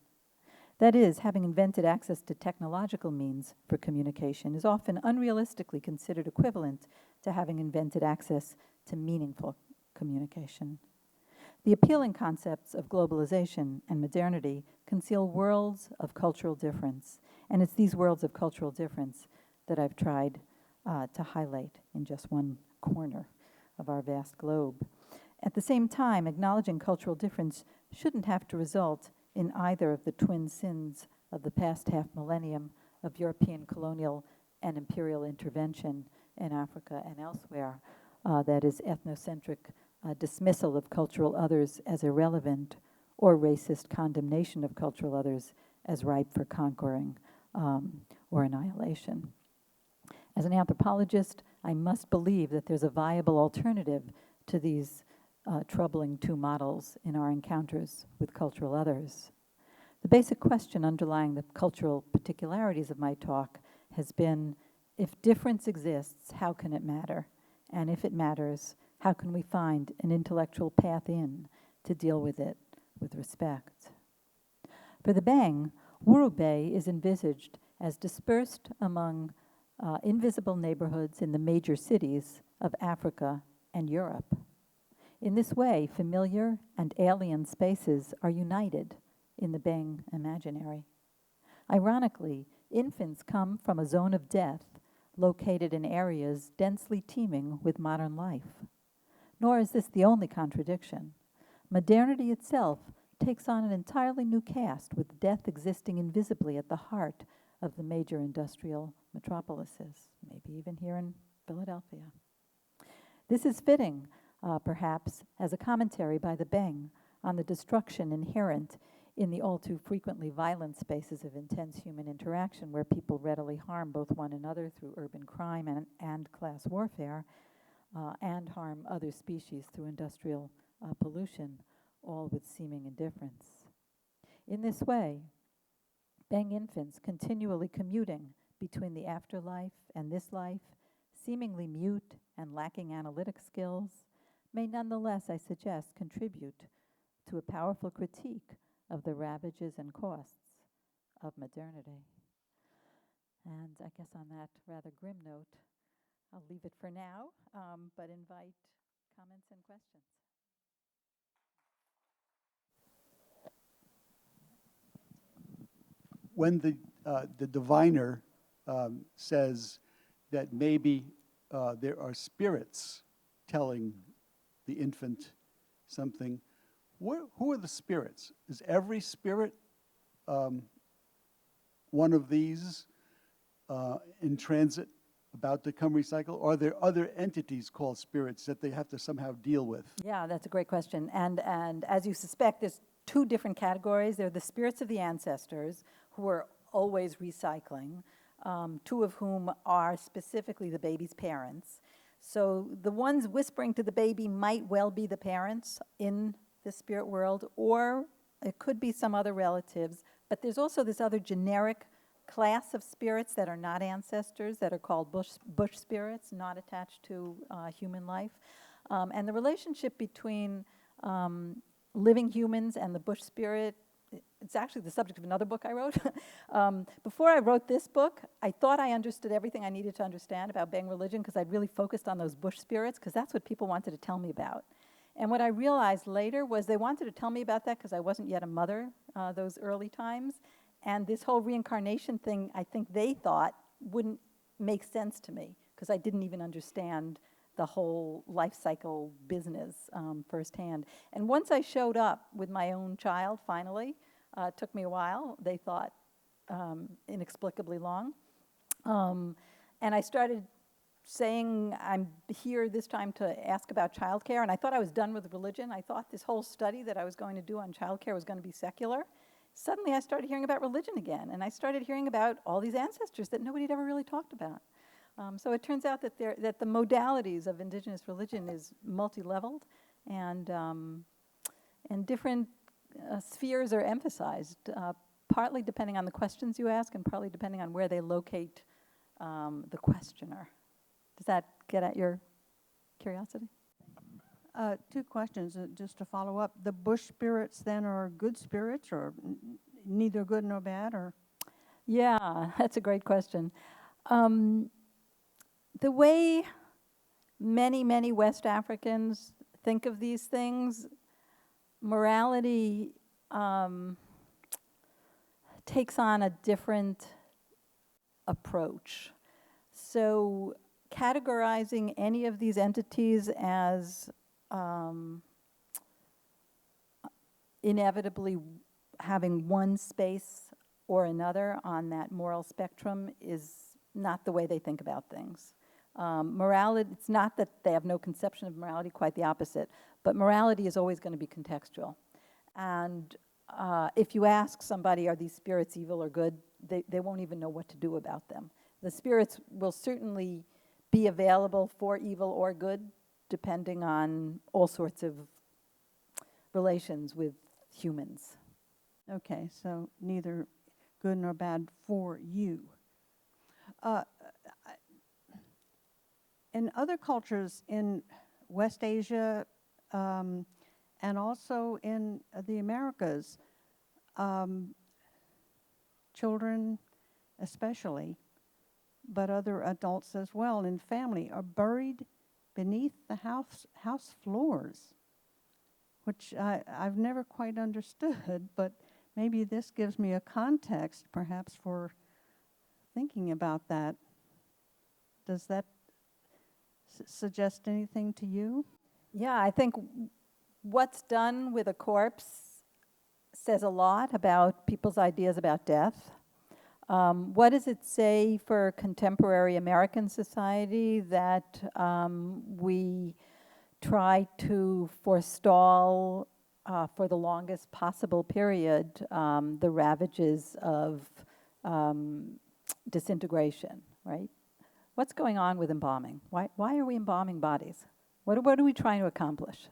That is, having invented access to technological means for communication is often unrealistically considered equivalent to having invented access to meaningful communication. The appealing concepts of globalization and modernity conceal worlds of cultural difference, and it's these worlds of cultural difference that I've tried to highlight in just one corner of our vast globe. At the same time, acknowledging cultural difference shouldn't have to result in either of the twin sins of the past half millennium of European colonial and imperial intervention in Africa and elsewhere, that is ethnocentric dismissal of cultural others as irrelevant, or racist condemnation of cultural others as ripe for conquering or annihilation. As an anthropologist, I must believe that there's a viable alternative to these troubling two models in our encounters with cultural others. The basic question underlying the cultural particularities of my talk has been, if difference exists, how can it matter? And if it matters, how can we find an intellectual path in to deal with it with respect? For the Beng, Urube is envisaged as dispersed among invisible neighborhoods in the major cities of Africa and Europe. In this way, familiar and alien spaces are united in the Beng imaginary. Ironically, infants come from a zone of death located in areas densely teeming with modern life. Nor is this the only contradiction. Modernity itself takes on an entirely new cast, with death existing invisibly at the heart of the major industrial metropolises, maybe even here in Philadelphia. This is fitting, perhaps, as a commentary by the Beng on the destruction inherent in the all too frequently violent spaces of intense human interaction, where people readily harm both one another through urban crime and class warfare, and harm other species through industrial pollution, all with seeming indifference. In this way, Beng infants continually commuting between the afterlife and this life, seemingly mute and lacking analytic skills, may nonetheless, I suggest, contribute to a powerful critique of the ravages and costs of modernity. And I guess on that rather grim note, I'll leave it for now, but invite comments and questions. When the diviner says that maybe there are spirits telling the infant something, who are the spirits? Is every spirit one of these in transit, about to come recycle? Or are there other entities called spirits that they have to somehow deal with? Yeah, that's a great question. And as you suspect, there's two different categories. There are the spirits of the ancestors, who are always recycling, two of whom are specifically the baby's parents. So the ones whispering to the baby might well be the parents in the spirit world, or it could be some other relatives. But there's also this other generic class of spirits that are not ancestors, that are called bush spirits, not attached to human life. And the relationship between living humans and the bush spirit, it's actually the subject of another book I wrote. Before I wrote this book, I thought I understood everything I needed to understand about Beng religion, because I'd really focused on those bush spirits, because that's what people wanted to tell me about. And what I realized later was they wanted to tell me about that because I wasn't yet a mother those early times. And this whole reincarnation thing, I think they thought wouldn't make sense to me, because I didn't even understand the whole life cycle business firsthand. And once I showed up with my own child, finally, it took me a while, they thought inexplicably long, and I started saying I'm here this time to ask about childcare, and I thought I was done with religion. I thought this whole study that I was going to do on childcare was going to be secular. Suddenly I started hearing about religion again, and I started hearing about all these ancestors that nobody had ever really talked about. So it turns out that the modalities of indigenous religion is multi-leveled, and different spheres are emphasized, partly depending on the questions you ask and partly depending on where they locate the questioner. Does that get at your curiosity? Two questions, just to follow up. The bush spirits then are good spirits, or neither good nor bad, or? Yeah, that's a great question. The way many West Africans think of these things, morality takes on a different approach. So categorizing any of these entities as inevitably having one space or another on that moral spectrum is not the way they think about things. Morality, it's not that they have no conception of morality, quite the opposite, but morality is always going to be contextual. And if you ask somebody, are these spirits evil or good, they won't even know what to do about them. The spirits will certainly be available for evil or good, depending on all sorts of relations with humans. Okay, so neither good nor bad for you. In other cultures in West Asia and also in the Americas, children especially, but other adults as well in family, are buried beneath the house floors, which I've never quite understood, but maybe this gives me a context perhaps for thinking about that. Does that suggest anything to you? Yeah, I think what's done with a corpse says a lot about people's ideas about death. What does it say for contemporary American society that we try to forestall for the longest possible period the ravages of disintegration, right? What's going on with embalming? Why are we embalming bodies? What are we trying to accomplish?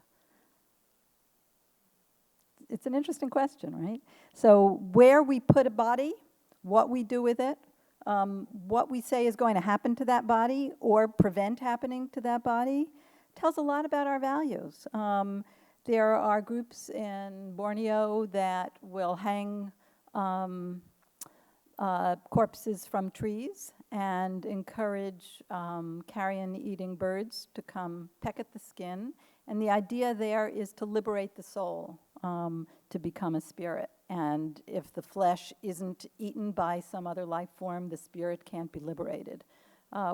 It's an interesting question, right? So where we put a body, what we do with it, what we say is going to happen to that body or prevent happening to that body, tells a lot about our values. There are groups in Borneo that will hang corpses from trees and encourage carrion-eating birds to come peck at the skin. And the idea there is to liberate the soul, to become a spirit. And if the flesh isn't eaten by some other life form, the spirit can't be liberated.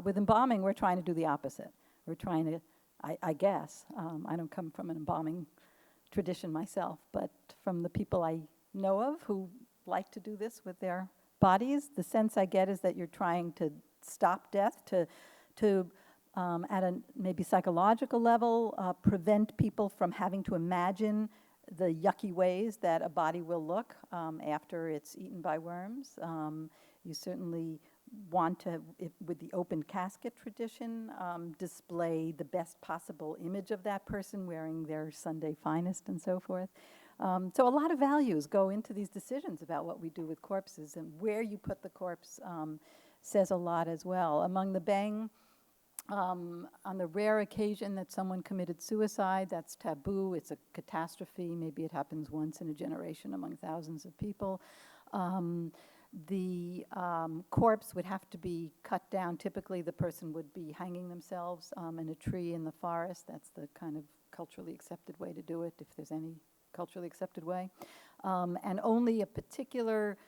With embalming, we're trying to do the opposite. We're trying to, I guess, I don't come from an embalming tradition myself, but from the people I know of who like to do this with their bodies, the sense I get is that you're trying to stop death, to at a maybe psychological level, prevent people from having to imagine the yucky ways that a body will look after it's eaten by worms. You certainly want to, with the open casket tradition, display the best possible image of that person wearing their Sunday finest and so forth. So a lot of values go into these decisions about what we do with corpses, and where you put the corpse says a lot as well. Among the Beng, on the rare occasion that someone committed suicide, that's taboo, it's a catastrophe, maybe it happens once in a generation among thousands of people. The corpse would have to be cut down. Typically the person would be hanging themselves in a tree in the forest. That's the kind of culturally accepted way to do it, if there's any culturally accepted way. And only a particular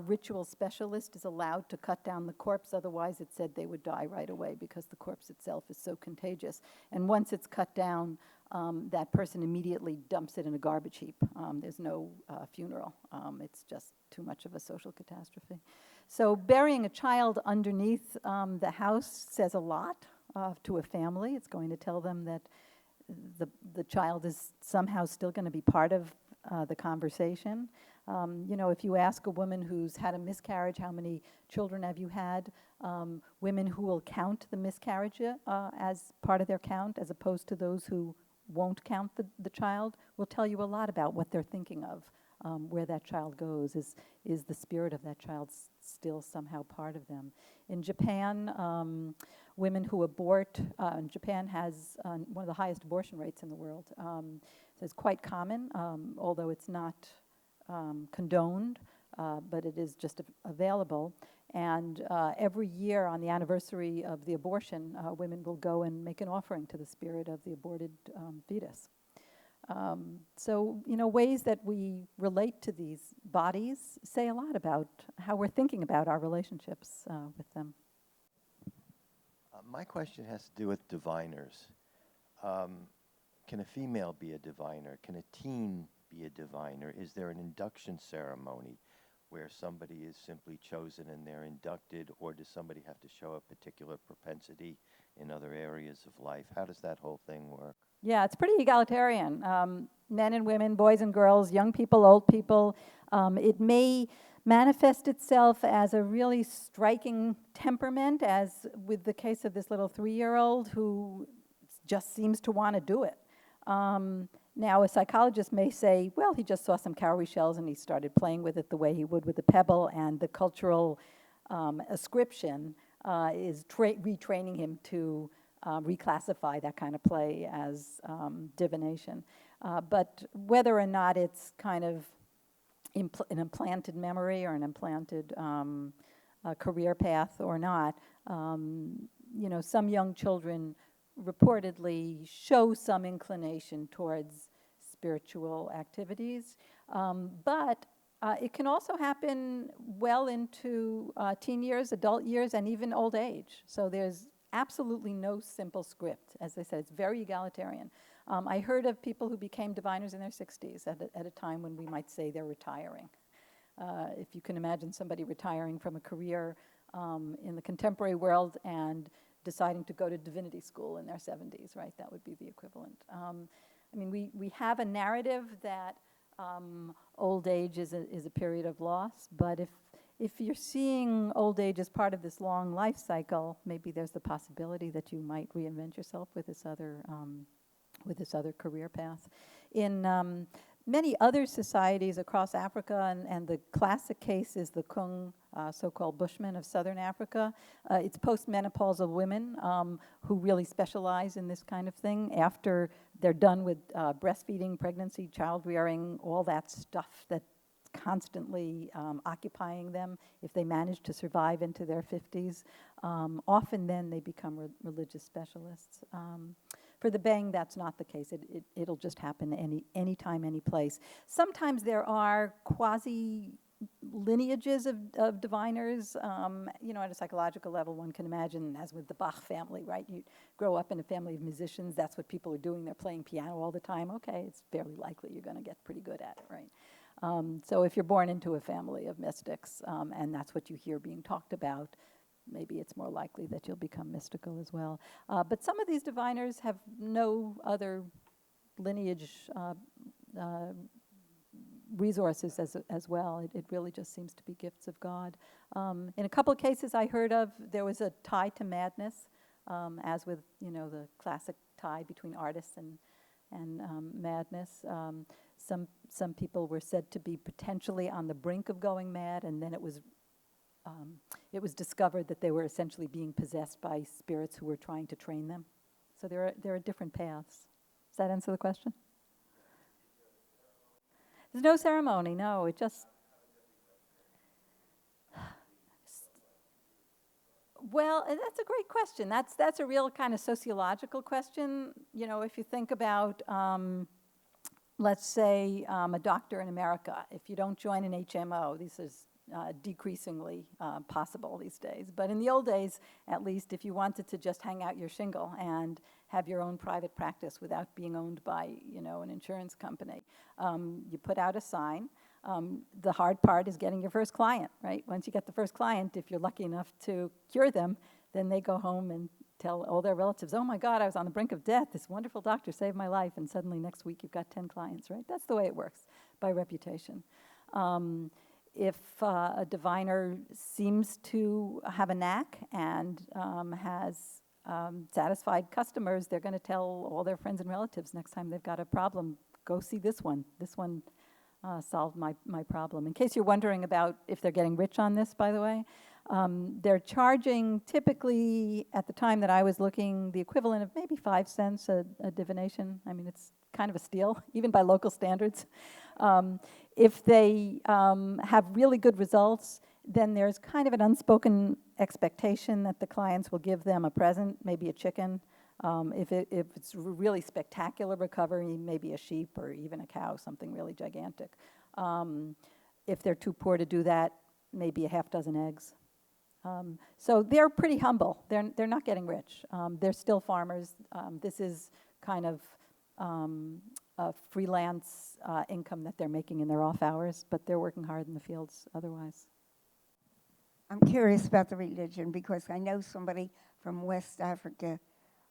ritual specialist is allowed to cut down the corpse, otherwise it said they would die right away because the corpse itself is so contagious. And once it's cut down, that person immediately dumps it in a garbage heap. There's no funeral. It's just too much of a social catastrophe. So burying a child underneath the house says a lot to a family. It's going to tell them that the child is somehow still going to be part of the conversation. If you ask a woman who's had a miscarriage, how many children have you had? Women who will count the miscarriage as part of their count, as opposed to those who won't count the child, will tell you a lot about what they're thinking of, where that child goes. Is the spirit of that child still somehow part of them? In Japan, women who abort, Japan has one of the highest abortion rates in the world. So it's quite common, although it's not condoned, but it is just available. And every year on the anniversary of the abortion, women will go and make an offering to the spirit of the aborted fetus. So, ways that we relate to these bodies say a lot about how we're thinking about our relationships with them. My question has to do with diviners. Can a female be a diviner? Can a teen be a diviner? Is there an induction ceremony where somebody is simply chosen and they're inducted, or does somebody have to show a particular propensity in other areas of life? How does that whole thing work? Yeah, it's pretty egalitarian. Men and women, boys and girls, young people, old people. It may manifest itself as a really striking temperament, as with the case of this little 3-year-old who just seems to want to do it. Now, a psychologist may say, well, he just saw some cowrie shells and he started playing with it the way he would with a pebble, and the cultural ascription is retraining him to reclassify that kind of play as divination. But whether or not it's kind of an implanted memory or an implanted career path or not, some young children reportedly show some inclination towards spiritual activities, but it can also happen well into teen years, adult years, and even old age. So there's absolutely no simple script. As I said, it's very egalitarian. I heard of people who became diviners in their 60s at a time when we might say they're retiring. If you can imagine somebody retiring from a career in the contemporary world and deciding to go to divinity school in their 70s, right? That would be the equivalent. We have a narrative that old age is a period of loss, but if you're seeing old age as part of this long life cycle, maybe there's the possibility that you might reinvent yourself with this other career path. In many other societies across Africa, and the classic case is the Kung, so-called Bushmen of southern Africa. It's postmenopausal women who really specialize in this kind of thing after they're done with breastfeeding, pregnancy, child rearing, all that stuff that's constantly occupying them. If they manage to survive into their 50s, often then they become religious specialists. For the Beng, that's not the case. It'll just happen any time, any place. Sometimes there are quasi-lineages of diviners. At a psychological level, one can imagine, as with the Bach family, right? You grow up in a family of musicians, that's what people are doing. They're playing piano all the time. Okay, it's fairly likely you're going to get pretty good at it, right? So if you're born into a family of mystics, and that's what you hear being talked about, maybe it's more likely that you'll become mystical as well. But some of these diviners have no other lineage resources as well. It really just seems to be gifts of God. In a couple of cases I heard of, there was a tie to madness, as with the classic tie between artists and madness. Some people were said to be potentially on the brink of going mad, and then it was discovered that they were essentially being possessed by spirits who were trying to train them. So there are different paths. Does that answer the question? There's no ceremony, no. It just... Well, that's a great question. That's a real kind of sociological question. If you think about, let's say, a doctor in America, if you don't join an HMO, this is decreasingly possible these days. But in the old days, at least, if you wanted to just hang out your shingle and have your own private practice without being owned by, an insurance company, you put out a sign. The hard part is getting your first client, right? Once you get the first client, if you're lucky enough to cure them, then they go home and tell all their relatives, oh my God, I was on the brink of death. This wonderful doctor saved my life. And suddenly next week you've got 10 clients, right? That's the way it works, by reputation. If a diviner seems to have a knack and has satisfied customers, they're going to tell all their friends and relatives next time they've got a problem, go see this one. This one solved my problem. In case you're wondering about if they're getting rich on this, by the way, they're charging typically, at the time that I was looking, the equivalent of maybe 5 cents a divination. I mean, it's kind of a steal, even by local standards. If they have really good results, then there's kind of an unspoken expectation that the clients will give them a present, maybe a chicken. If it's really spectacular recovery, maybe a sheep or even a cow, something really gigantic. If they're too poor to do that, maybe a half dozen eggs. So they're pretty humble. They're not getting rich. They're still farmers. This is kind of a freelance income that they're making in their off hours, but they're working hard in the fields otherwise. I'm curious about the religion because I know somebody from West Africa,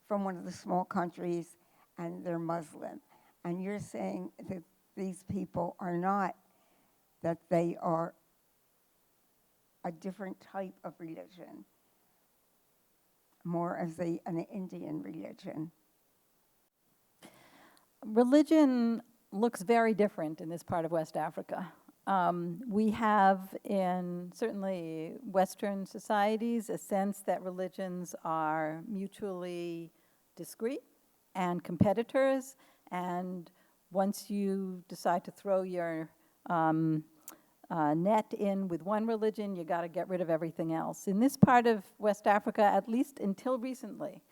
from one of the small countries, and they're Muslim. And you're saying that these people are not, that they are a different type of religion, more as an Indian religion. Religion looks very different in this part of West Africa. We have in certainly Western societies a sense that religions are mutually discrete and competitors, and once you decide to throw your net in with one religion, you got to get rid of everything else. In this part of West Africa, at least until recently,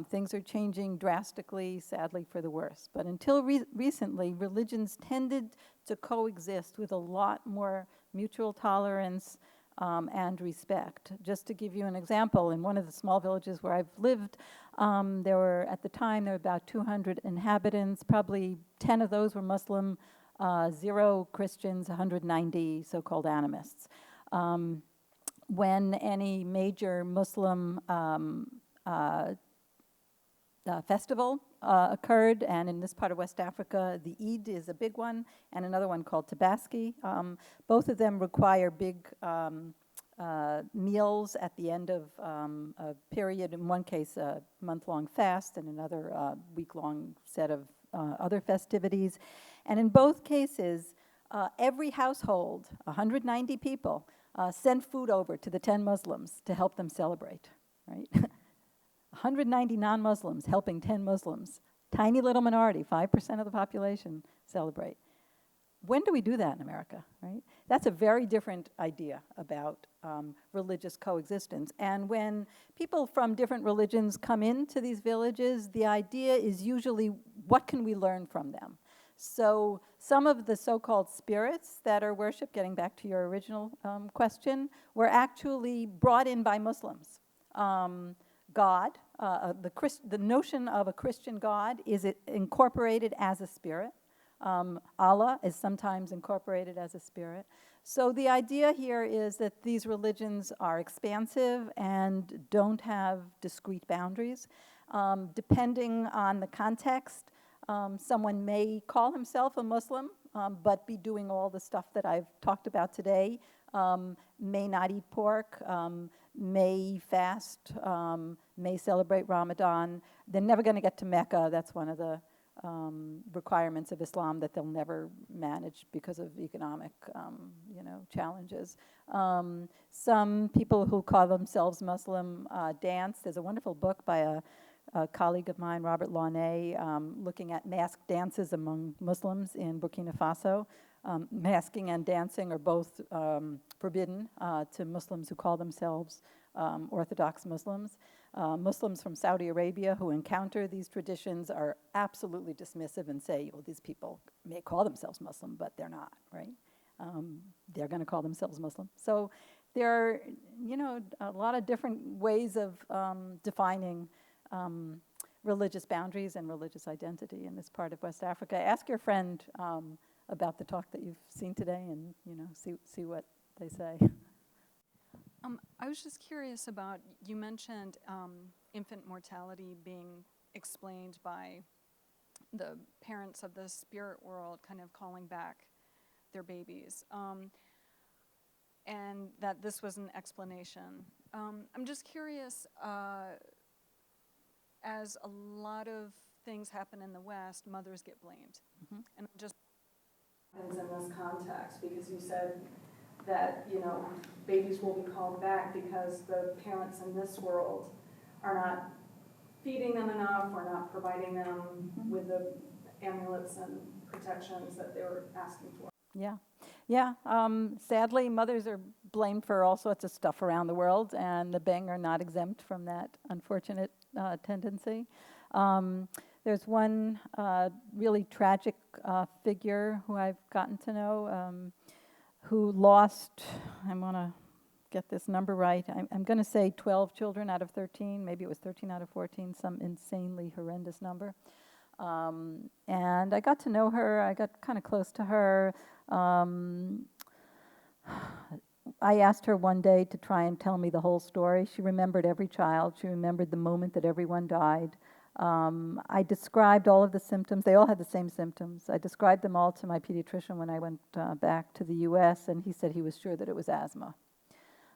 things are changing drastically, sadly for the worse. But until recently, religions tended to coexist with a lot more mutual tolerance and respect. Just to give you an example, in one of the small villages where I've lived, at the time, there were about 200 inhabitants. Probably 10 of those were Muslim, 0 Christians, 190 so-called animists. When any major Muslim festival occurred, and in this part of West Africa, the Eid is a big one, and another one called Tabaski. Both of them require big meals at the end of a period, in one case a month-long fast, and another week-long set of other festivities. And in both cases, every household, 190 people, sent food over to the 10 Muslims to help them celebrate, right? 190 non-Muslims helping 10 Muslims, tiny little minority, 5% of the population celebrate. When do we do that in America, right? That's a very different idea about religious coexistence. And when people from different religions come into these villages, the idea is usually, what can we learn from them? So some of the so-called spirits that are worshipped, getting back to your original question, were actually brought in by Muslims. God, the notion of a Christian God is incorporated as a spirit. Allah is sometimes incorporated as a spirit. So the idea here is that these religions are expansive and don't have discrete boundaries. Depending on the context, someone may call himself a Muslim, but be doing all the stuff that I've talked about today, may not eat pork, may fast, may celebrate Ramadan. They're never going to get to Mecca. That's one of the requirements of Islam that they'll never manage because of economic, challenges. Some people who call themselves Muslim dance. There's a wonderful book by a colleague of mine, Robert Launay, looking at masked dances among Muslims in Burkina Faso. Masking and dancing are both forbidden to Muslims who call themselves Orthodox Muslims. Muslims from Saudi Arabia who encounter these traditions are absolutely dismissive and say, well, these people may call themselves Muslim, but they're not, right? They're going to call themselves Muslim. So there are, a lot of different ways of defining religious boundaries and religious identity in this part of West Africa. Ask your friend about the talk that you've seen today and, see what they say. I was just curious about, you mentioned infant mortality being explained by the parents of the spirit world kind of calling back their babies, and that this was an explanation. I'm just curious, as a lot of things happen in the West, mothers get blamed. Mhm. And I'm just happens in this context, because you said that, you know, babies will be called back because the parents in this world are not feeding them enough or not providing them with the amulets and protections that they were asking for. Yeah, yeah. Sadly, mothers are blamed for all sorts of stuff around the world, and the Beng are not exempt from that unfortunate tendency. There's one really tragic figure who I've gotten to know who lost, I want to get this number right, I'm going to say 12 children out of 13, maybe it was 13 out of 14, some insanely horrendous number. And I got to know her, I got kind of close to her. I asked her one day to try and tell me the whole story. She remembered every child. She remembered the moment that everyone died. I described all of the symptoms. They all had the same symptoms. I described them all to my pediatrician when I went back to the US, and he said he was sure that it was asthma.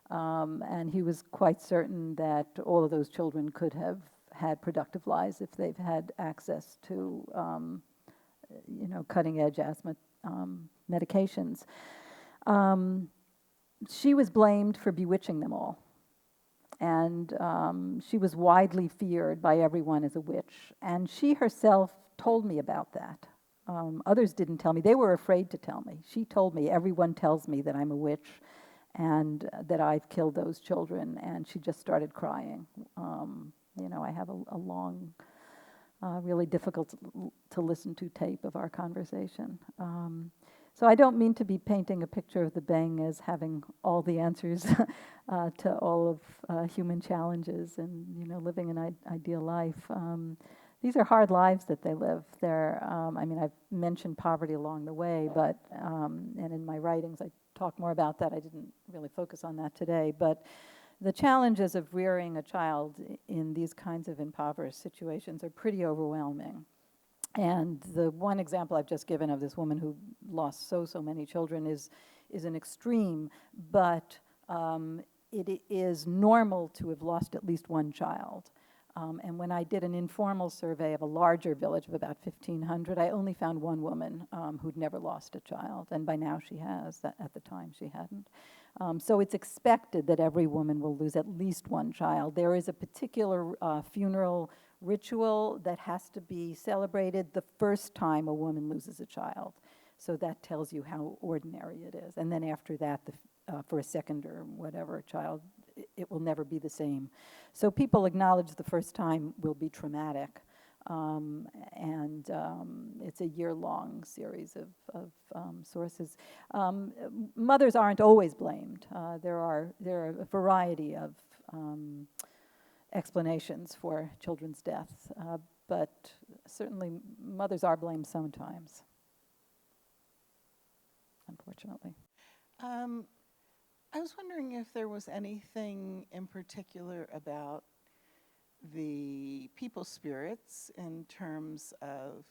And he was quite certain that all of those children could have had productive lives if they've had access to, cutting-edge asthma medications. She was blamed for bewitching them all. And she was widely feared by everyone as a witch. And she herself told me about that. Others didn't tell me. They were afraid to tell me. She told me, everyone tells me that I'm a witch and that I've killed those children. And she just started crying. I have a long, really difficult to listen to tape of our conversation. So I don't mean to be painting a picture of the Beng as having all the answers to all of human challenges and, living an ideal life. These are hard lives that they live. I've mentioned poverty along the way, but, and in my writings I talk more about that. I didn't really focus on that today, but the challenges of rearing a child in these kinds of impoverished situations are pretty overwhelming. And the one example I've just given of this woman who lost so many children is an extreme, but it is normal to have lost at least one child. And when I did an informal survey of a larger village of about 1,500, I only found one woman who'd never lost a child, and by now she has. At the time she hadn't. So it's expected that every woman will lose at least one child. There is a particular funeral ritual that has to be celebrated the first time a woman loses a child. So that tells you how ordinary it is. And then after that, for a second or whatever child, it will never be the same. So people acknowledge the first time will be traumatic. And it's a year-long series of sources. Mothers aren't always blamed. There are a variety of explanations for children's deaths, but certainly mothers are blamed sometimes, unfortunately. I was wondering if there was anything in particular about the people spirits in terms of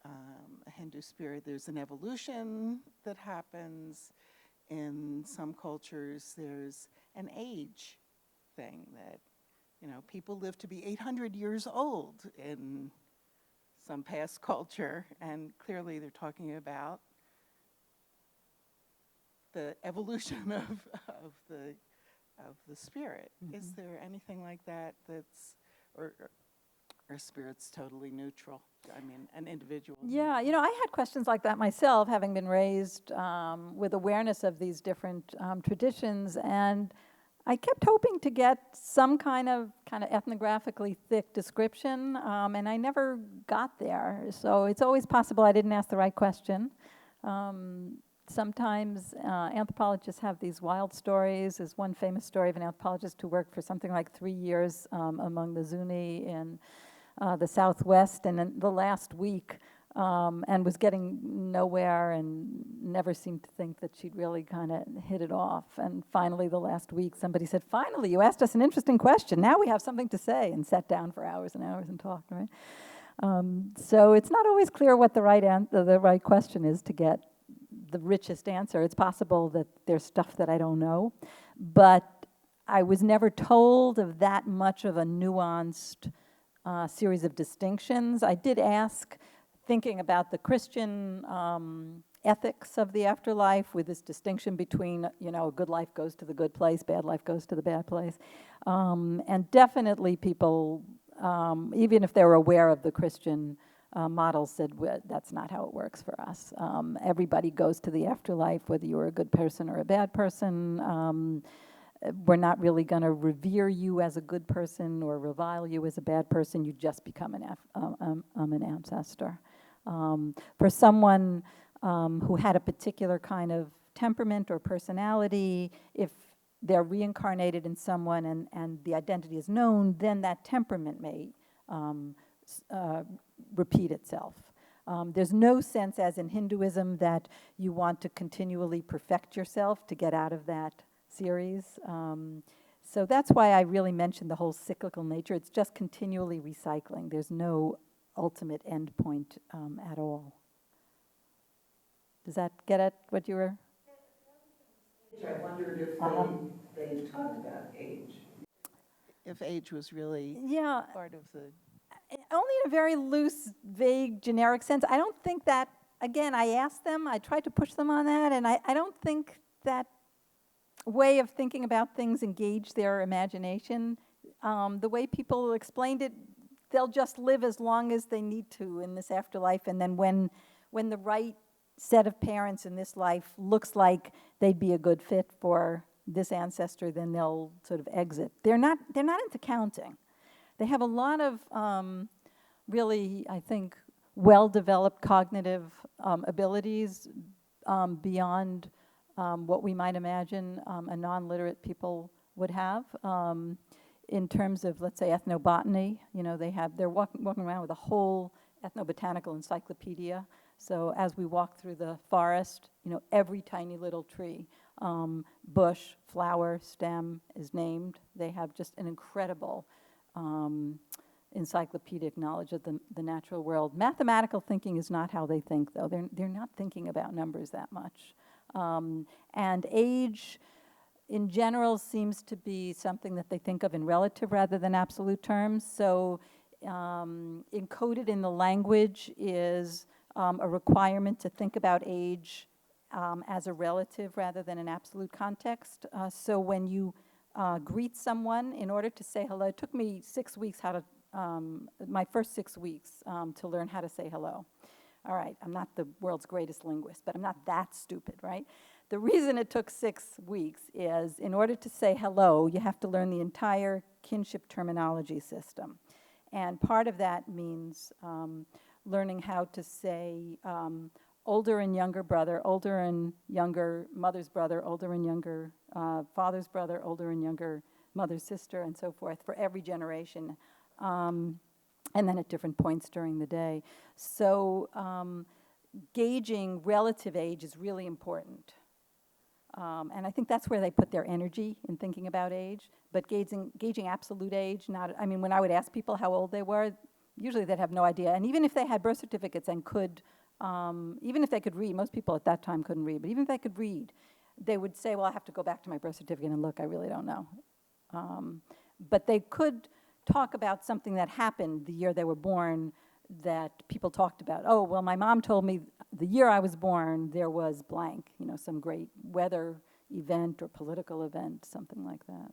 a Hindu spirit. There's an evolution that happens. In some cultures, there's an age thing that, people live to be 800 years old in some past culture, and clearly they're talking about the evolution of the spirit. Mm-hmm. Is there anything like that or spirit's totally neutral? An individual. Yeah, I had questions like that myself, having been raised with awareness of these different traditions, and I kept hoping to get some kind of ethnographically thick description, and I never got there. So it's always possible I didn't ask the right question. Sometimes anthropologists have these wild stories. There's one famous story of an anthropologist who worked for something like 3 years among the Zuni in the Southwest, and in the last week and was getting nowhere and never seemed to think that she'd really kind of hit it off. And finally, the last week, somebody said, "Finally, you asked us an interesting question. Now we have something to say," and sat down for hours and hours and talked, right? So it's not always clear what the right question is to get the richest answer. It's possible that there's stuff that I don't know, but I was never told of that much of a nuanced series of distinctions. I did ask, thinking about the Christian ethics of the afterlife, with this distinction between, a good life goes to the good place, bad life goes to the bad place. And definitely people, even if they were aware of the Christian model, said, that's not how it works for us. Everybody goes to the afterlife, whether you're a good person or a bad person. We're not really going to revere you as a good person or revile you as a bad person. You just become an ancestor. For someone who had a particular kind of temperament or personality, if they're reincarnated in someone and the identity is known, then that temperament may repeat itself. There's no sense, as in Hinduism, that you want to continually perfect yourself to get out of that series. So that's why I really mentioned the whole cyclical nature. It's just continually recycling. There's no ultimate end point at all. Does that get at what you were? I wondered if they talked about age. If age was really part of the... Only in a very loose, vague, generic sense. I don't think that, again, I asked them, I tried to push them on that, and I don't think that way of thinking about things engaged their imagination. The way people explained it, they'll just live as long as they need to in this afterlife, and then when the right set of parents in this life looks like they'd be a good fit for this ancestor, then they'll sort of exit. They're not into counting. They have a lot of really, I think, well-developed cognitive abilities beyond what we might imagine a non-literate people would have. In terms of, let's say, ethnobotany, they're walking around with a whole ethnobotanical encyclopedia. So as we walk through the forest, every tiny little tree, bush, flower, stem is named. They have just an incredible encyclopedic knowledge of the natural world. Mathematical thinking is not how they think, though. They're not thinking about numbers that much. And age, in general, seems to be something that they think of in relative rather than absolute terms. So encoded in the language is a requirement to think about age as a relative rather than an absolute context. So when you greet someone, in order to say hello, it took me 6 weeks my first 6 weeks to learn how to say hello. All right, I'm not the world's greatest linguist, but I'm not that stupid, right? The reason it took 6 weeks is in order to say hello, you have to learn the entire kinship terminology system. And part of that means learning how to say older and younger brother, older and younger mother's brother, older and younger father's brother, older and younger mother's sister, and so forth, for every generation, and then at different points during the day. So gauging relative age is really important. And I think that's where they put their energy in thinking about age. But gauging absolute age, when I would ask people how old they were, usually they'd have no idea. And even if they had birth certificates and could, even if they could read, most people at that time couldn't read, but even if they could read, they would say, well, I have to go back to my birth certificate and look, I really don't know. But they could talk about something that happened the year they were born that people talked about. Oh, well, my mom told me the year I was born, there was blank, some great weather event or political event, something like that.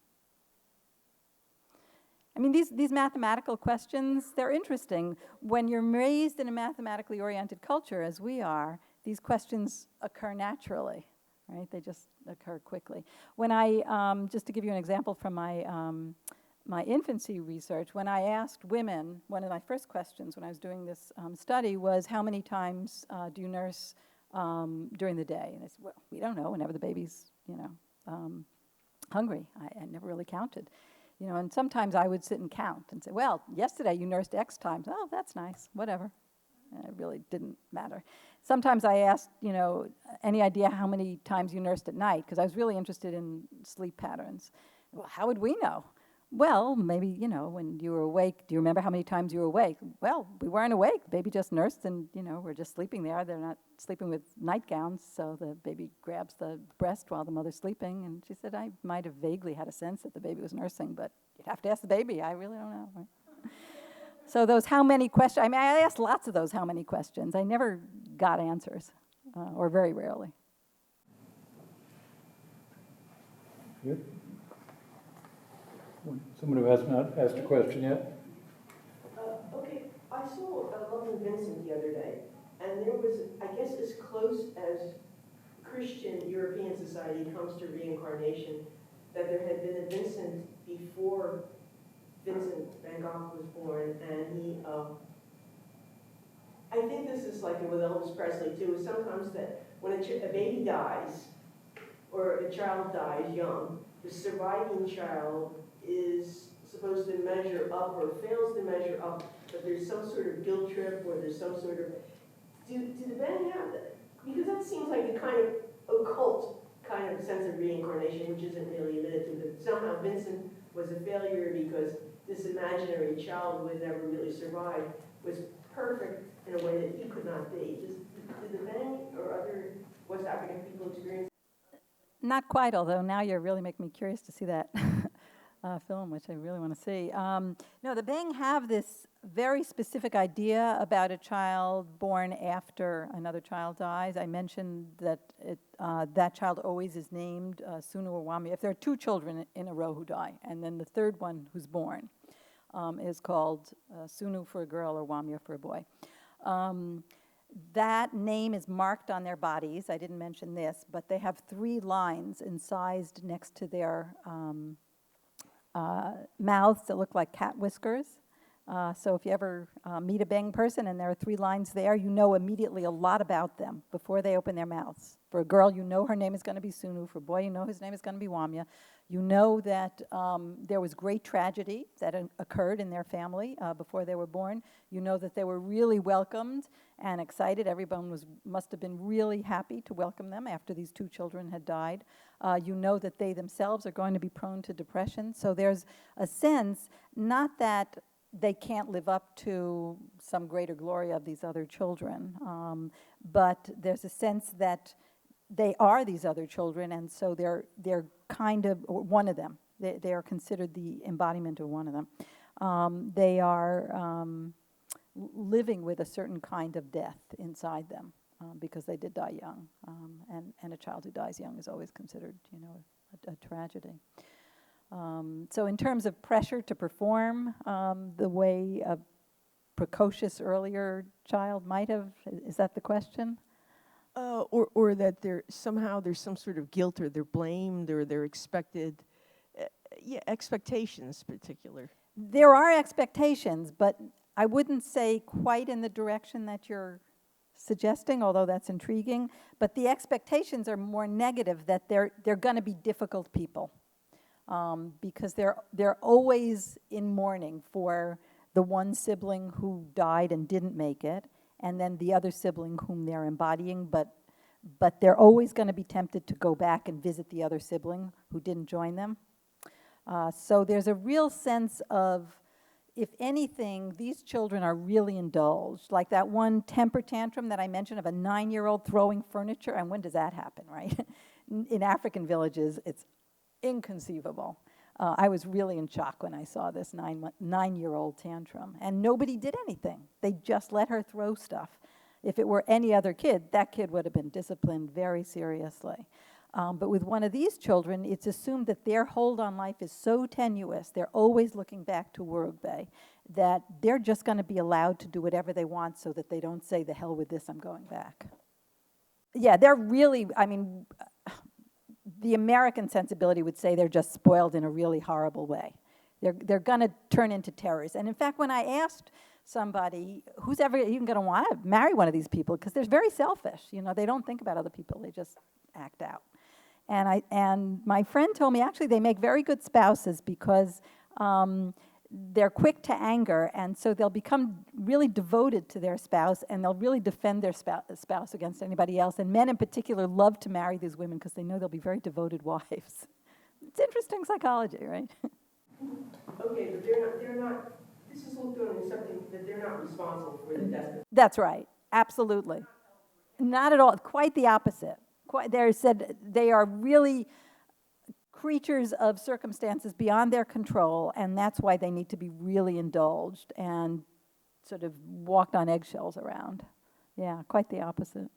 I mean, these mathematical questions, they're interesting. When you're raised in a mathematically oriented culture, as we are, these questions occur naturally, right? They just occur quickly. When I, just to give you an example from my infancy research, when I asked women, one of my first questions when I was doing this study was, how many times do you nurse during the day? And they said, well, we don't know, whenever the baby's, hungry. I never really counted. And sometimes I would sit and count and say, well, yesterday you nursed X times. Oh, that's nice, whatever. It really didn't matter. Sometimes I asked, any idea how many times you nursed at night? Because I was really interested in sleep patterns. Well, how would we know? Well, maybe, when you were awake, do you remember how many times you were awake? Well, we weren't awake. Baby just nursed and, we're just sleeping there. They're not sleeping with nightgowns, so the baby grabs the breast while the mother's sleeping. And she said, I might have vaguely had a sense that the baby was nursing, but you'd have to ask the baby. I really don't know. Right? So those how many questions, I asked lots of those how many questions. I never got answers, or very rarely. Good. Someone who has not asked a question yet? Okay, I saw Love and Vincent the other day, and there was, I guess, as close as Christian European society comes to reincarnation, that there had been a Vincent before Vincent van Gogh was born, and he, I think this is like with Elvis Presley too, is sometimes that when a baby dies, or a child dies young, the surviving child is supposed to measure up or fails to measure up, but there's some sort of guilt trip or there's some sort of, do the Beng have that? Because that seems like a kind of occult kind of sense of reincarnation, which isn't really admitted to, that somehow Vincent was a failure because this imaginary child who had never really survived was perfect in a way that he could not be. Did the Beng or other West African people experience? Not quite, although now you're really making me curious to see that film, which I really want to see. No, the Beng have this very specific idea about a child born after another child dies. I mentioned that that child always is named Sunu or Wamia. If there are two children in a row who die, and then the third one who's born is called Sunu for a girl or Wamia for a boy. That name is marked on their bodies. I didn't mention this, but they have 3 lines incised next to their mouths that look like cat whiskers. So if you ever meet a Beng person and there are 3 lines there, you know immediately a lot about them before they open their mouths. For a girl, you know her name is going to be Sunu. For a boy, you know his name is going to be Wamia. You know that there was great tragedy that occurred in their family before they were born. You know that they were really welcomed and excited. Everyone must have been really happy to welcome them after these 2 children had died. You know that they themselves are going to be prone to depression. So there's a sense, not that they can't live up to some greater glory of these other children, but there's a sense that they are these other children, and so they're kind of, or one of them, they are considered the embodiment of one of them. They are living with a certain kind of death inside them because they did die young, and a child who dies young is always considered, a tragedy. So in terms of pressure to perform the way a precocious earlier child might have, is that the question? Or that there's some sort of guilt, or they're blamed, or they're expected, expectations particular. There are expectations, but I wouldn't say quite in the direction that you're suggesting, although that's intriguing. But the expectations are more negative, that they're going to be difficult people, because they're always in mourning for the one sibling who died and didn't make it, and then the other sibling whom they're embodying, but they're always going to be tempted to go back and visit the other sibling who didn't join them. So there's a real sense of, if anything, these children are really indulged. Like that one temper tantrum that I mentioned of a 9-year-old throwing furniture, and when does that happen, right? In African villages, it's inconceivable. I was really in shock when I saw this 9-year-old tantrum, and nobody did anything. They just let her throw stuff. If it were any other kid, that kid would have been disciplined very seriously. But with one of these children, it's assumed that their hold on life is so tenuous, they're always looking back to Urugbe, that they're just going to be allowed to do whatever they want so that they don't say, the hell with this, I'm going back. Yeah, they're really, the American sensibility would say they're just spoiled in a really horrible way. They're going to turn into terrorists. And in fact, when I asked somebody, who's ever even going to want to marry one of these people, because they're very selfish, they don't think about other people, they just act out. And my friend told me, actually, they make very good spouses because they're quick to anger, and so they'll become really devoted to their spouse, and they'll really defend their spouse against anybody else. And men in particular love to marry these women because they know they'll be very devoted wives. It's interesting psychology, right? Okay, but they're not, this is looked on as something that they're not responsible for the death. That's right, absolutely. Not at all, quite the opposite. They're said they are really creatures of circumstances beyond their control, and that's why they need to be really indulged and sort of walked on eggshells around. Yeah, quite the opposite.